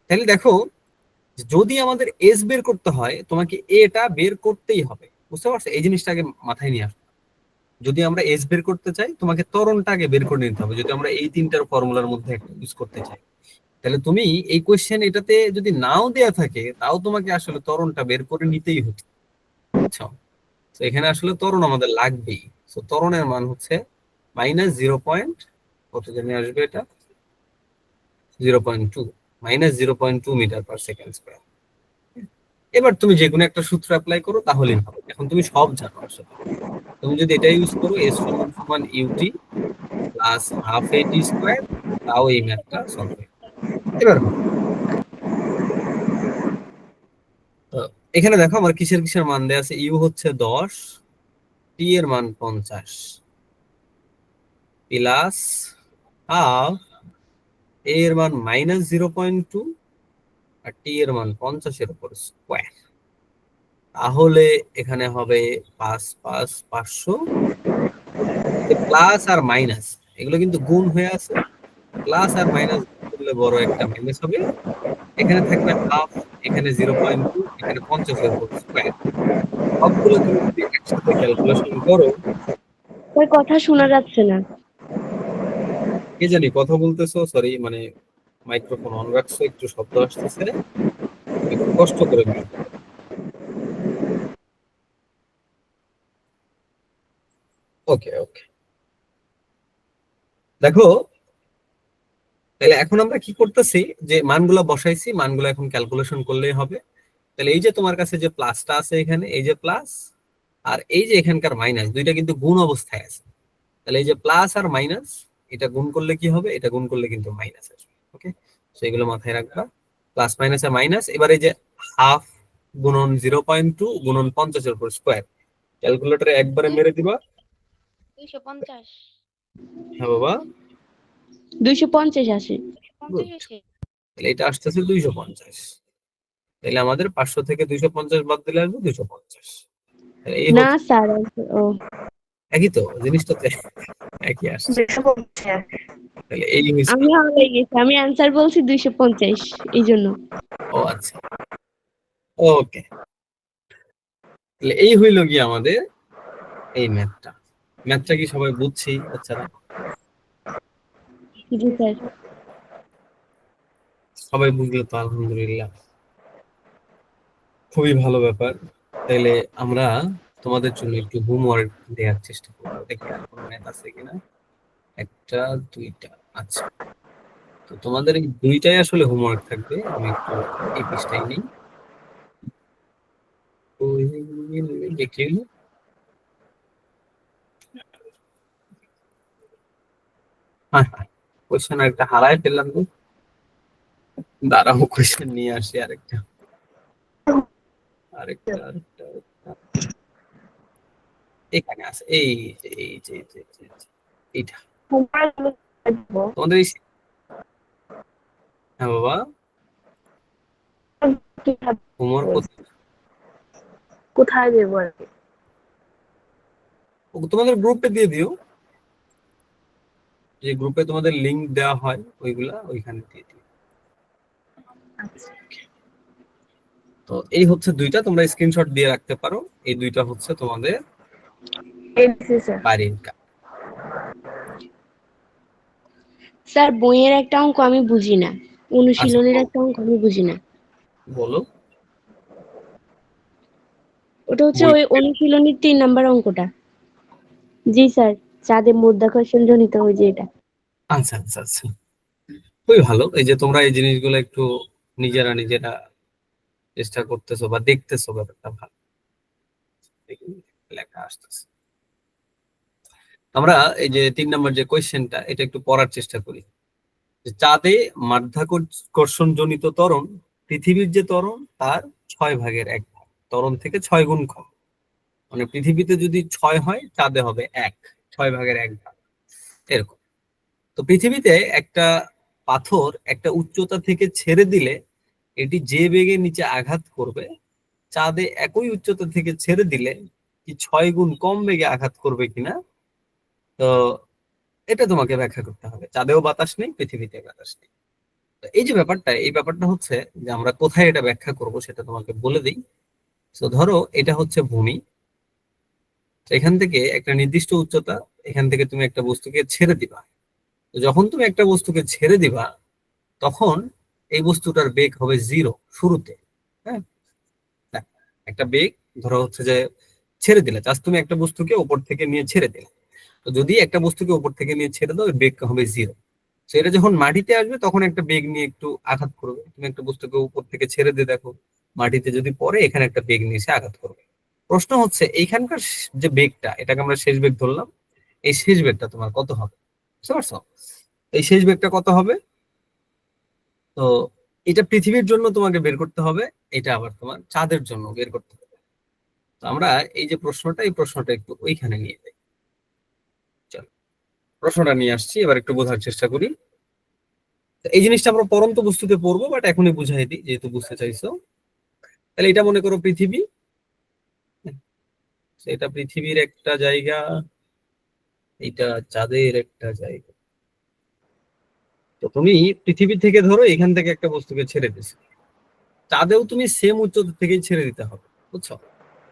তাহলে দেখো, যদি আমাদের এস বের করতে হয় তোমাকে এটা বের করতেই হবে, বুঝতে পারছো? এই জিনিসটা আগে মাথায় নিয়ে আসো। যদি আমরা এস বের করতে চাই তোমাকে ত্বরণটা আগে বের করে নিতে হবে, যদি আমরা এই তিনটার ফর্মুলার মধ্যে একটা ইউজ করতে চাই। তাহলে তুমি এই কোশ্চেন এটাতে যদি নাও দেয়া থাকে তাও তোমাকে আসলে ত্বরণটা বের করে নিতেই হতো, বুঝছো? তো এখানে আসলে ত্বরণ আমাদের লাগবেই। তো ত্বরণের মান হচ্ছে -0. কত জানি আসবে এটা, 0.2, -0.2 মিটার পার সেকেন্ড স্কয়ার। এবার তুমি যে কোনো একটা সূত্র অ্যাপ্লাই করো তাহলেই হবে। এখন তুমি সব জানো আসলে, তুমি যদি এটা ইউজ করো এস সমান ইউটি প্লাস হাফ এটি স্কয়ার, তাও এই ম্যাথটা সলভ হবে। এবার হবে। তো এখানে দেখো আমার কিসের কিসের মান দেয়া আছে। ইউ হচ্ছে 10, টি এর মান 50 প্লাস হাফ, এ এর মান -0.2 আর টি এর মান 50 এর উপর স্কয়ার। তাহলে এখানে হবে 500 প্লাস আর মাইনাস, এগুলো কিন্তু গুণ হয়ে আছে, প্লাস আর মাইনাস করলে বড় একটা মাইনাস হবে। এখানে থাকবে হাফ, এখানে 0.2, এখানে 50 এর উপর স্কয়ার। সবগুলো তুমি যদি একসাথে ক্যালকুলেশন করো, তোর কথা শোনা যাচ্ছে না। কে জানি কথা বলতেছো, সরি মানে মাইক্রোফোন অন রাখছো, একটু শব্দ আসতেছে, একটু কষ্ট করে মিউট করো। ওকে ওকে, দেখো তাহলে এখন আমরা কি করতেছি, যে মানগুলো বসাইছি, মানগুলো এখন ক্যালকুলেশন করলেই হবে। তাহলে এই যে তোমার কাছে যে প্লাসটা আছে এখানে, এই যে প্লাস আর এই যে এখানকার মাইনাস, দুইটা কিন্তু গুণ অবস্থায় আছে। তাহলে এই যে প্লাস আর মাইনাস, এটা গুণ করলে কি হবে, এটা গুণ করলে কিন্তু মাইনাস আসবে। ওকে, তো এগুলো মাথায় রাখবা, প্লাস মাইনাস আর মাইনাস। এবার এই যে হাফ গুণন 0.2 গুণন 50 এর উপর স্কয়ার, ক্যালকুলেটরে একবারে মেরে দিবা। 250 হ্যাঁ বাবা, 250 আসে। 50 আসে। তাহলে এটা আসতেছে 250। তাহলে আমাদের 500 থেকে 250 বাদ দিলে আসবে 250। তাহলে এই না হচ্ছে, স্যার, ও একই তো জিনিসটা তো একই আসছে। তাহলে এই হয়েছে, আমি হয়ে গেছি, আমি অ্যান্সার বলছি 250 এই জন্য। ও আচ্ছা, ওকে। তাহলে এই হইল কি আমাদের এই ম্যাথটা। ম্যাথটা কি সবাই বুঝছি বাচ্চারা? জি স্যার। সবাই বুঝলে তো আলহামদুলিল্লাহ, খুবই ভালো ব্যাপার। তাইলে আমরা তোমাদের জন্য একটু হোমওয়ার্ক দেওয়ার চেষ্টা করবো, দেখি আর কোনো ম্যাথ আছে কিনা। একটা, দুইটা, আচ্ছা। তো তোমাদের এই দুইটাই আসলে হোমওয়ার্ক থাকবে। আমি একটু এই পৃষ্ঠায় নেই, দেখি। হ্যাঁ হ্যাঁ, কোয়েশ্চেন একটা হারায় ফেললাম তো, দাঁড়াও কোয়েশ্চেন নিয়ে আসি আরেকটা আরেকটা আরেকটা আরেকটা। এখানে আছে, এই যে এই যে এই যে এই যে, এইটা তোমাদের হ্যাঁ বাবা, হোমওয়ার্ক কোথায় দেবো আর কি? তোমাদের গ্রুপে দিয়ে দিও, যে গ্রুপে তোমাদের লিংক দেওয়া হয় ওইগুলা ওইখানে দিয়ে দিও। আচ্ছা, তো এই হচ্ছে দুইটা, তোমরা স্ক্রিনশট দিয়ে রাখতে পারো। এই দুইটা হচ্ছে তোমাদের এই দিছি স্যার। বাড়ির কাজ। স্যার বইয়ের একটা অঙ্ক আমি বুঝি না, অনুশীলনের একটা অঙ্ক আমি বুঝি না। বলো, ওটা হচ্ছে বই ওই অনুশীলনীর 3 নাম্বার অঙ্কটা। জি স্যার, চাঁদে মাধ্যাকর্ষণ জনিত ওই যে এটা। আচ্ছা আচ্ছা আচ্ছা, খুবই ভালো। এই যে তোমরা এই জিনিসগুলো একটু নিজেরা নিজেরা চেষ্টা করতেছো বা দেখতেছো, ব্যাপারটা ভালো। দেখি, লেখা আসতেছে। আমরা এই যে 3 নম্বর যে কোয়েশ্চেনটা, এটা একটু পড়ার চেষ্টা করি। যে চাঁদে মাধ্যাকর্ষণ জনিত ত্বরণ পৃথিবীর যে ত্বরণ তার 6/1 ভাগ, ত্বরণ থেকে 6 গুণ কম। মানে পৃথিবীতে যদি 6 হয়, চাঁদে হবে 1, 6/1 ভাগ, এরকম। তো পৃথিবীতে একটা পাথর একটা উচ্চতা থেকে ছেড়ে দিলে এটি যে বেগে নিচে আঘাত করবে, চাঁদে একই উচ্চতা থেকে ছেড়ে দিলে কি 6 গুণ কম বেগে আঘাত করবে কিনা। তো এটা তোমাকে ব্যাখ্যা করতে হবে। চাঁদেও বাতাস নেই, পৃথিবীতে বাতাস নেই। তো এই যে ব্যাপারটা, এই ব্যাপারটা হচ্ছে যে আমরা কোথায় এটা ব্যাখ্যা করব সেটা তোমাকে বলে দিই। তো ধরো এটা হচ্ছে ভূমি, তো এখান থেকে একটা নির্দিষ্ট উচ্চতা, এখান থেকে তুমি একটা বস্তুকে ছেড়ে দিবা। তো যখন তুমি একটা বস্তুকে ছেড়ে দিবা তখন এই বস্তুটার বেগ হবে 0 শুরুতে। হ্যাঁ, একটা বেগ ধরো হচ্ছে যে ছেড়ে দিলে, জাস্ট তুমি একটা বস্তুকে উপর থেকে নিয়ে ছেড়ে দিলে, তো যদি একটা বস্তুকে উপর থেকে নিয়ে ছেড়ে দাও এর বেগ হবে 0। তো এটা যখন মাটিতে আসবে তখন একটা বেগ নিয়ে একটু আঘাত করবে। তুমি একটা বস্তুকে উপর থেকে ছেড়ে দিয়ে দেখো, মাটিতে যদি পড়ে এখানে একটা বেগ নিয়ে এসে আঘাত করবে। প্রশ্ন হচ্ছে এইখানকার যে বেগটা, এটাকে আমরা শেষ বেগ ধরলাম, এই শেষ বেগটা তোমার কত হবে? বুঝতে পারছো? এই শেষ বেগটা কত হবে? তো এটা পৃথিবীর জন্য তোমাকে বের করতে হবে, এটা আবার তোমার চাঁদের জন্য বের করতে হবে। তো আমরা এই যে প্রশ্নটা, এই প্রশ্নটা একটু ওইখানে নিয়ে যাই। চলো প্রশ্নটা নিয়ে আসছি, এবার একটু বোঝার চেষ্টা করি। তো এই জিনিসটা আমরা পরন্ত বস্তুতে পড়বো, বাট এখনই বুঝাই দিই যেহেতু বুঝতে চাইছো। তাহলে এটা মনে করো পৃথিবী, তো এটা পৃথিবীর একটা জায়গা, এটা চাঁদের একটা জায়গা। তো তুমি পৃথিবী থেকে ধরো এখান থেকে একটা বস্তুকে ছেড়ে দিছো, চাঁদেও তুমি সেম উচ্চতা থেকেই ছেড়ে দিতে হবে। বুঝছো?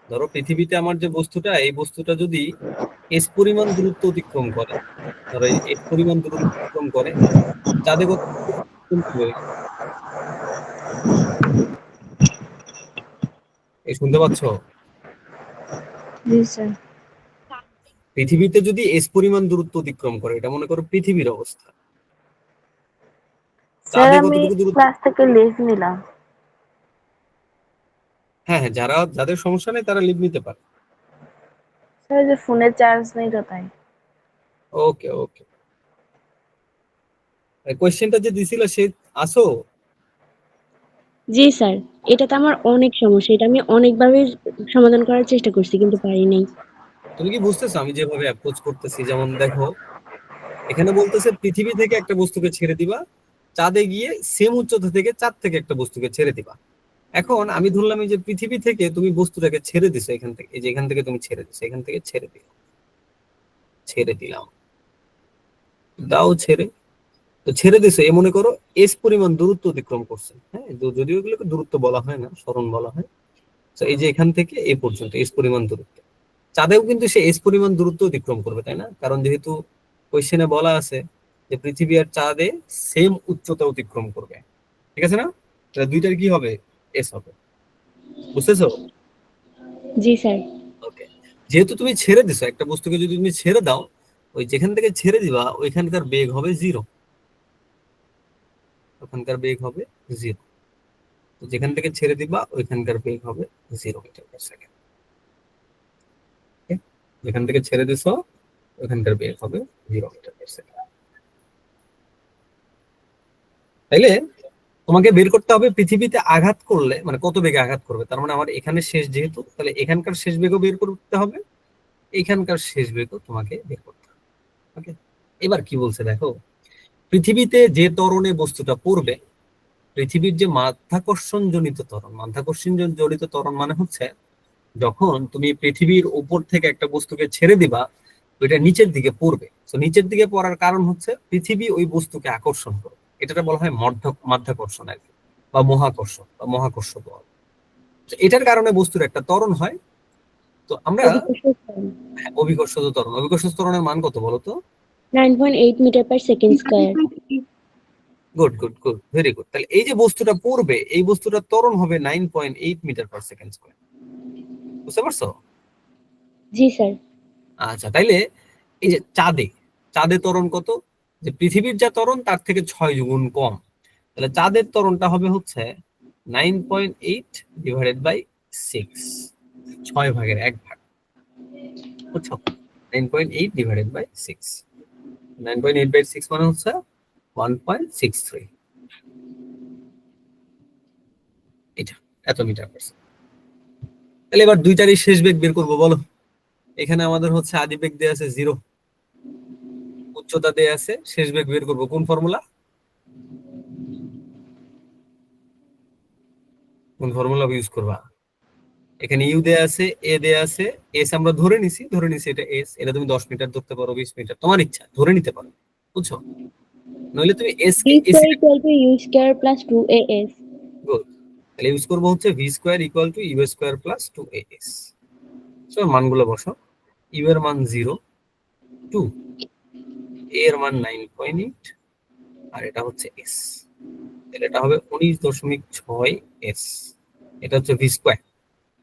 ধরো পৃথিবীতে আমার যে বস্তুটা, এই বস্তুটা যদি এস পরিমাণ দূরত্ব অতিক্রম করে, ধরো এস পরিমাণ দূরত্ব অতিক্রম করে, চাঁদে কত অতিক্রম করবে? এই শুনতে পাচ্ছ? জি স্যার। পৃথিবীতে যদি এস পরিমাণ দূরত্ব অতিক্রম করে, এটা মনে করো পৃথিবীর অবস্থা, স্যার চাঁদে আমি কতটুকু দূরত্ব? ক্লাস থেকে লিভ নিলাম। হ্যাঁ হ্যাঁ, যাদের সমস্যা নেই তারা লিভ নিতে পারে। স্যার যে ফোনে চার্জ নেই তো তাই। ওকে ওকে, কোয়েশ্চেনটা যে দিছিল সে আসো। জি স্যার, এটাতে আমার অনেক সমস্যা, এটা আমি অনেকভাবে সমাধান করার চেষ্টা করছি কিন্তু পারি নাই। তুমি কি বুঝতেছো আমি যেভাবে অ্যাপ্রোচ করতেছি? যেমন দেখো, এখানে বলতেছে পৃথিবী থেকে একটা বস্তুকে ছেড়ে দিবা, চাঁদে গিয়ে সেম উচ্চতা থেকে চাঁদ থেকে একটা বস্তুকে ছেড়ে দিবা। এখন আমি ধরলাম এই যে পৃথিবী থেকে তুমি বস্তুটাকে ছেড়ে দিছো, এখান থেকে, এই যে এখান থেকে তুমি ছেড়ে দিছো, এখান থেকে ছেড়ে দিলাম, ছেড়ে দিলাম, দাও ছেড়ে। তো ছেড়ে দিছো, এ মনে করো এস পরিমাণ দূরত্ব অতিক্রম করছে। হ্যাঁ, যদিও এগুলোকে দূরত্ব বলা হয় না, সরণ বলা হয়। তো এই যে এখান থেকে এ পর্যন্ত এস পরিমাণ দূরত্ব, চাঁদেও কিন্তু সে এস পরিমাণ দূরত্ব অতিক্রম করবে, তাই না? কারণ যেহেতু কোয়েশ্চেনে বলা আছে যে পৃথিবী আর চাঁদে সেম উচ্চতা অতিক্রম করবে, ঠিক আছে না? তাহলে দুইটার কি হবে? এস হবে। বুঝতেছো? জি স্যার। ওকে, যেহেতু তুমি ছেড়ে দিছো একটা বস্তুকে, যদি তুমি ছেড়ে দাও, ওই যেখান থেকে ছেড়ে দিবা ওইখানকার বেগ হবে 0, ওখানকার বেগ হবে 0। তো যেখান থেকে ছেড়ে দিবা ওইখানকার বেগ হবে 0 মিটার পার সেকেন্ড। যেখান থেকে ছেড়ে দিছো ওখানকার বেগ হবে 0 মিটার পার সেকেন্ড। তাইলে তোমাকে বের করতে হবে পৃথিবীতে আঘাত করলে মানে কত বেগে আঘাত করবে। তার মানে আমার এখানে শেষ যেহেতু, তাহলে এখানকার শেষ বেগও বের করতে হবে, এখানকার শেষ বেগও তোমাকে বের করতে হবে। ওকে, এবার কি বলছে দেখো, পৃথিবীতে যে ত্বরণে বস্তুটা পড়বে, পৃথিবীর যে মাধ্যাকর্ষণ জনিত ত্বরণ, মাধ্যাকর্ষণ জনিত ত্বরণ মানে হচ্ছে যখন তুমি পৃথিবীর উপর থেকে একটা বস্তুকে ছেড়ে দিবা, ওইটা নিচের দিকে পড়বে। তো নিচের দিকে পড়ার কারণ হচ্ছে পৃথিবী ওই বস্তুকে আকর্ষণ করে, এটাকে বলা হয় মাধ্যাকর্ষণ আর কি, বা মহাকর্ষণ বা মহাকর্ষ বল। তো এটার কারণে বস্তুর একটা ত্বরণ হয়। তো আমরা অভিকর্ষজ ত্বরণ, অভিকর্ষজ ত্বরণের মান কত বলো তো? 9.8 metre per second square. Good good good, very good. তাহলে এই যে বস্তুটা পড়বে, এই বস্তুটার ত্বরণ হবে 9.8 মিটার পার সেকেন্ড স্কয়ার। বুঝতে পারছো? জি স্যার। আচ্ছা, তাইলে এই যে চাঁদে, চাঁদে ত্বরণ কত? যে পৃথিবীর যা ত্বরণ তার থেকে 6 গুণ কম। তাহলে চাঁদের ত্বরণটা হবে হচ্ছে 9.8 ডিভাইডেড বাই 6, 6 ভাগের 1 ভাগ। বুঝছো? 9.8 ডিভাইডেড বাই 6, 9.8 বাই 6 মানে হচ্ছে 1.63, এটা এত মিটার পার সেকেন্ড। তাহলে এবার দুইটারই শেষ বেগ বের করবো বলো। এখানে আমাদের হচ্ছে আদি বেগ দেয়া আছে 0, উচ্চতা দেয়া আছে, শেষ বেগ বের করবো কোন ফর্মুলা? কোন ফর্মুলা ইউজ করবা? এখানে ইউ দেয়া আছে, এ দেয়া আছে, এস আমরা ধরে নিছি এটা এস, এটা তুমি 10 মিটার ধরতে পারো, 20 মিটার, তোমার ইচ্ছা ধরে নিতে পারো। বুঝছো? নইলে তুমি এস ভি কে square equal to u square plus 2as। তাহলে ইউজ করবো হচ্ছে v square equal to u square plus 2as। So মানগুলো বসো। ইউ এর মান 0, 2, এ এর মান 9.8, আর এটা হচ্ছে এস। তাহলে এটা হবে 19.6s। এটা হচ্ছে ভি স্কোয়ার।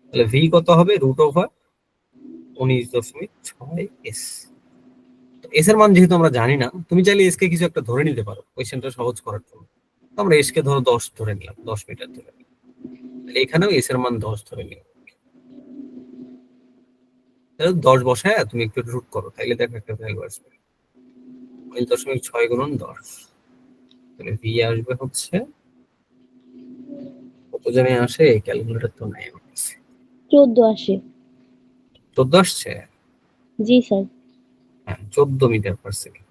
তাহলে ভি কত হবে? √19.6s। তো এস এর মান যেহেতু আমরা জানি না, তুমি চাইলে এস কে কিছু একটা ধরে নিতে পারো কোয়েশ্চেনটা সহজ করার জন্য। তো আমরা এস কে ধরো 10 ধরে নিলাম, 10 মিটার ধরে নিলাম। তাহলে এখানেও এস এর মান 10 ধরে নিলাম। তাহলে 10 বসায় তুমি একটু রুট করো, তাইলে দেখো একটা ভ্যালু আসবে 19.6 গুণন 10। তাহলে ভি আসবে হচ্ছে কত জানি আসে, ক্যালকুলেটর তো নাই আমার কাছে। 14 আসে। 14 আসছে? জি স্যার। হ্যাঁ, 14 মিটার পার সেকেন্ড।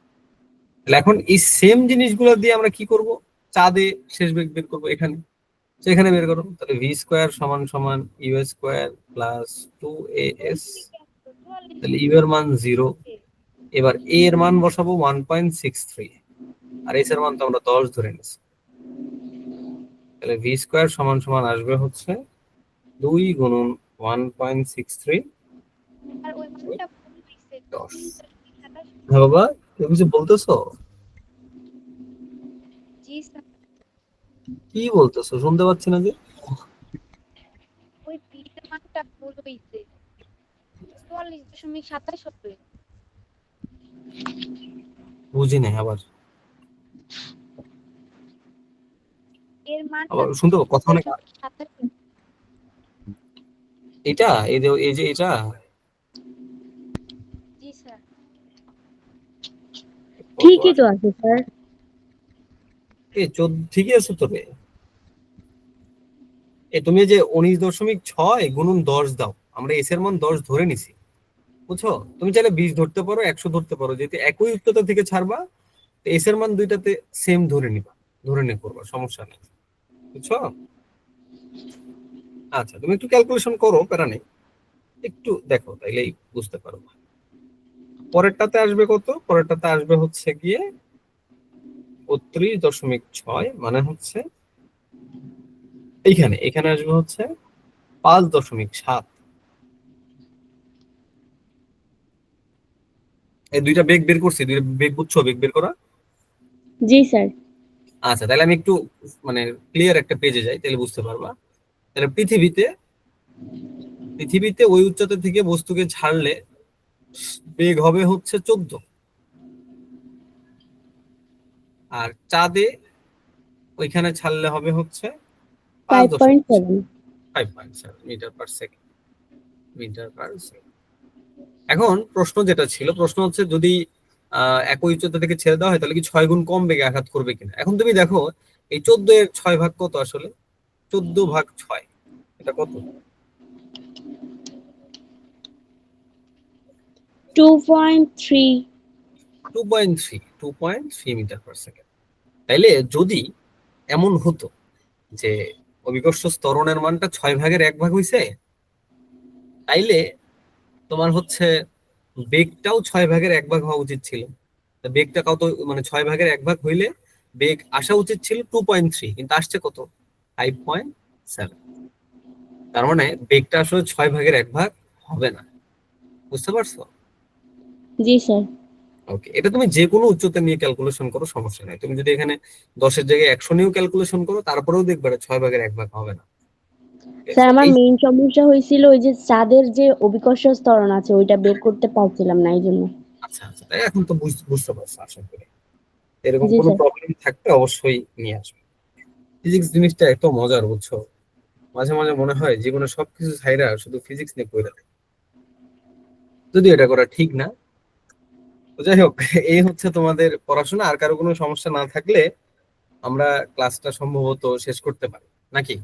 তাহলে এখন এই সেম জিনিসগুলো দিয়ে আমরা কি করব? চাঁদে শেষ বেগ বের করবো এখানে। তো এখানে বের করো। তাহলে ভি স্কোয়ার সমান সমান ইউ স্কোয়ার প্লাস 2as। তাহলে ইউ এর মান 0। এবার এ এর মান বসাবো 1.63, আর এস এর মান তো আমরা 10 ধরে নিচ্ছি। তাহলে ভি স্কোয়ার সমান সমান আসবে হচ্ছে 2 গুণন 1.63 আর ওই মানটা ভুল হইছে 10। হ্যাঁ বাবা, তুমি কিছু বলতেছো? জি স্যার, কি বলতেছো? শুনতে পাচ্ছি না যে। ওই বিটের মানটা ভুল হইছে 44.27 হবে। বুঝি নাই আবার। এর মানটা আবার শুনতে পাবো কথা অনেক। 27। এটা এই যে এটা জি স্যার। ঠিকই তো আছে স্যার। ঠিকই আছে তো রে। তুমি যে 19.6 গুণন 10 দাও, আমরা এস এর মান 10 ধরে নিছি, বুঝছো? তুমি চাইলে 20 ধরতে পারো, 100 ধরতে পারো, যেহেতু একই উচ্চতা থেকে ছাড়বা এস এর মান দুইটাতে সেম ধরে নিবা, ধরে নিয়ে করবা, সমস্যা নেই, বুঝছো? আচ্ছা, তুমি একটু ক্যালকুলেশন করো, প্যারা নেই, একটু দেখো তাইলেই বুঝতে পারবো। পরেরটাতে আসবে কত? পরেরটাতে আসবে হচ্ছে গিয়ে 32.6, মানে হচ্ছে এখানে আসবে হচ্ছে 5.7। এই দুইটা বেগ বের করছি, দুইটা বেগ বুঝছো, বেগ বের করা? জি স্যার। আচ্ছা, তাহলে আমি একটু মানে ক্লিয়ার একটা পেজে যাই, তাহলে বুঝতে পারবা। তাহলে পৃথিবীতে ওই উচ্চতা থেকে বস্তুকে ছাড়লে বেগ হবে হচ্ছে 14, আর চাঁদে ওইখানে ছাড়লে হবে হচ্ছে 5.7। 5.7 মিটার পার সেকেন্ড। এখন প্রশ্ন যেটা ছিল, প্রশ্ন হচ্ছে যদি একই উচ্চতা থেকে ছেড়ে দেওয়া হয় তাহলে কি 6 গুণ কম বেগে আঘাত করবে কিনা। এখন তুমি দেখো এই 14 এর 6 ভাগ কত আসলে? 14 ভাগ 6, এটা কত? 2.3। 2.3 মিটার পার সেকেন্ড। তাইলে যদি এমন হতো যে অভিকর্ষ ত্বরণের মানটা 6 ভাগের 1 ভাগ হইছে, তাইলে তোমার হচ্ছে বেগটাও 6 ভাগের 1 ভাগ হওয়া উচিত ছিল। তা বেগটা কত, মানে 6 ভাগের 1 ভাগ হইলে বেগ আসা উচিত ছিল 2.3, কিন্তু আসছে কত? 5.7। তার মানে বেগটা আসলে 6 ভাগের 1 ভাগ হবে না, বুঝতে পারছো? জি স্যার। ওকে, এটা তুমি যে কোনো উচ্চতা নিয়ে ক্যালকুলেশন করো, সমস্যা নাই। তুমি যদি এখানে 10 এর জায়গায় 100 নিয়েও ক্যালকুলেশন করো, তারপরেও দেখবে 6 ভাগের 1 ভাগ হবে না। ঠিক স্যার আছে? আমার মেইন সমস্যা হয়েছিল ওই যে চাঁদের যে অভিকর্ষ ত্বরণ আছে ওইটা বের করতে পারছিলাম না, এই জন্য। আচ্ছা আচ্ছা, তাই এখন তো বুঝতে পারছো আশা করি। এরকম জি কোনো স্যার। প্রবলেম থাকলে অবশ্যই নিয়ে আসবে। ফিজিক্স জিনিসটা এত মজার, বুঝছো? মাঝে মাঝে মনে হয় জীবনে সবকিছু ছাইরা শুধু ফিজিক্স নিয়ে পড়ে থাকে, যদি এটা করা ঠিক না। তো যাই হোক, এই হচ্ছে তোমাদের পড়াশোনা। আর কারো কোনো সমস্যা না থাকলে আমরা ক্লাসটা সম্ভবত শেষ করতে পারি, নাকি?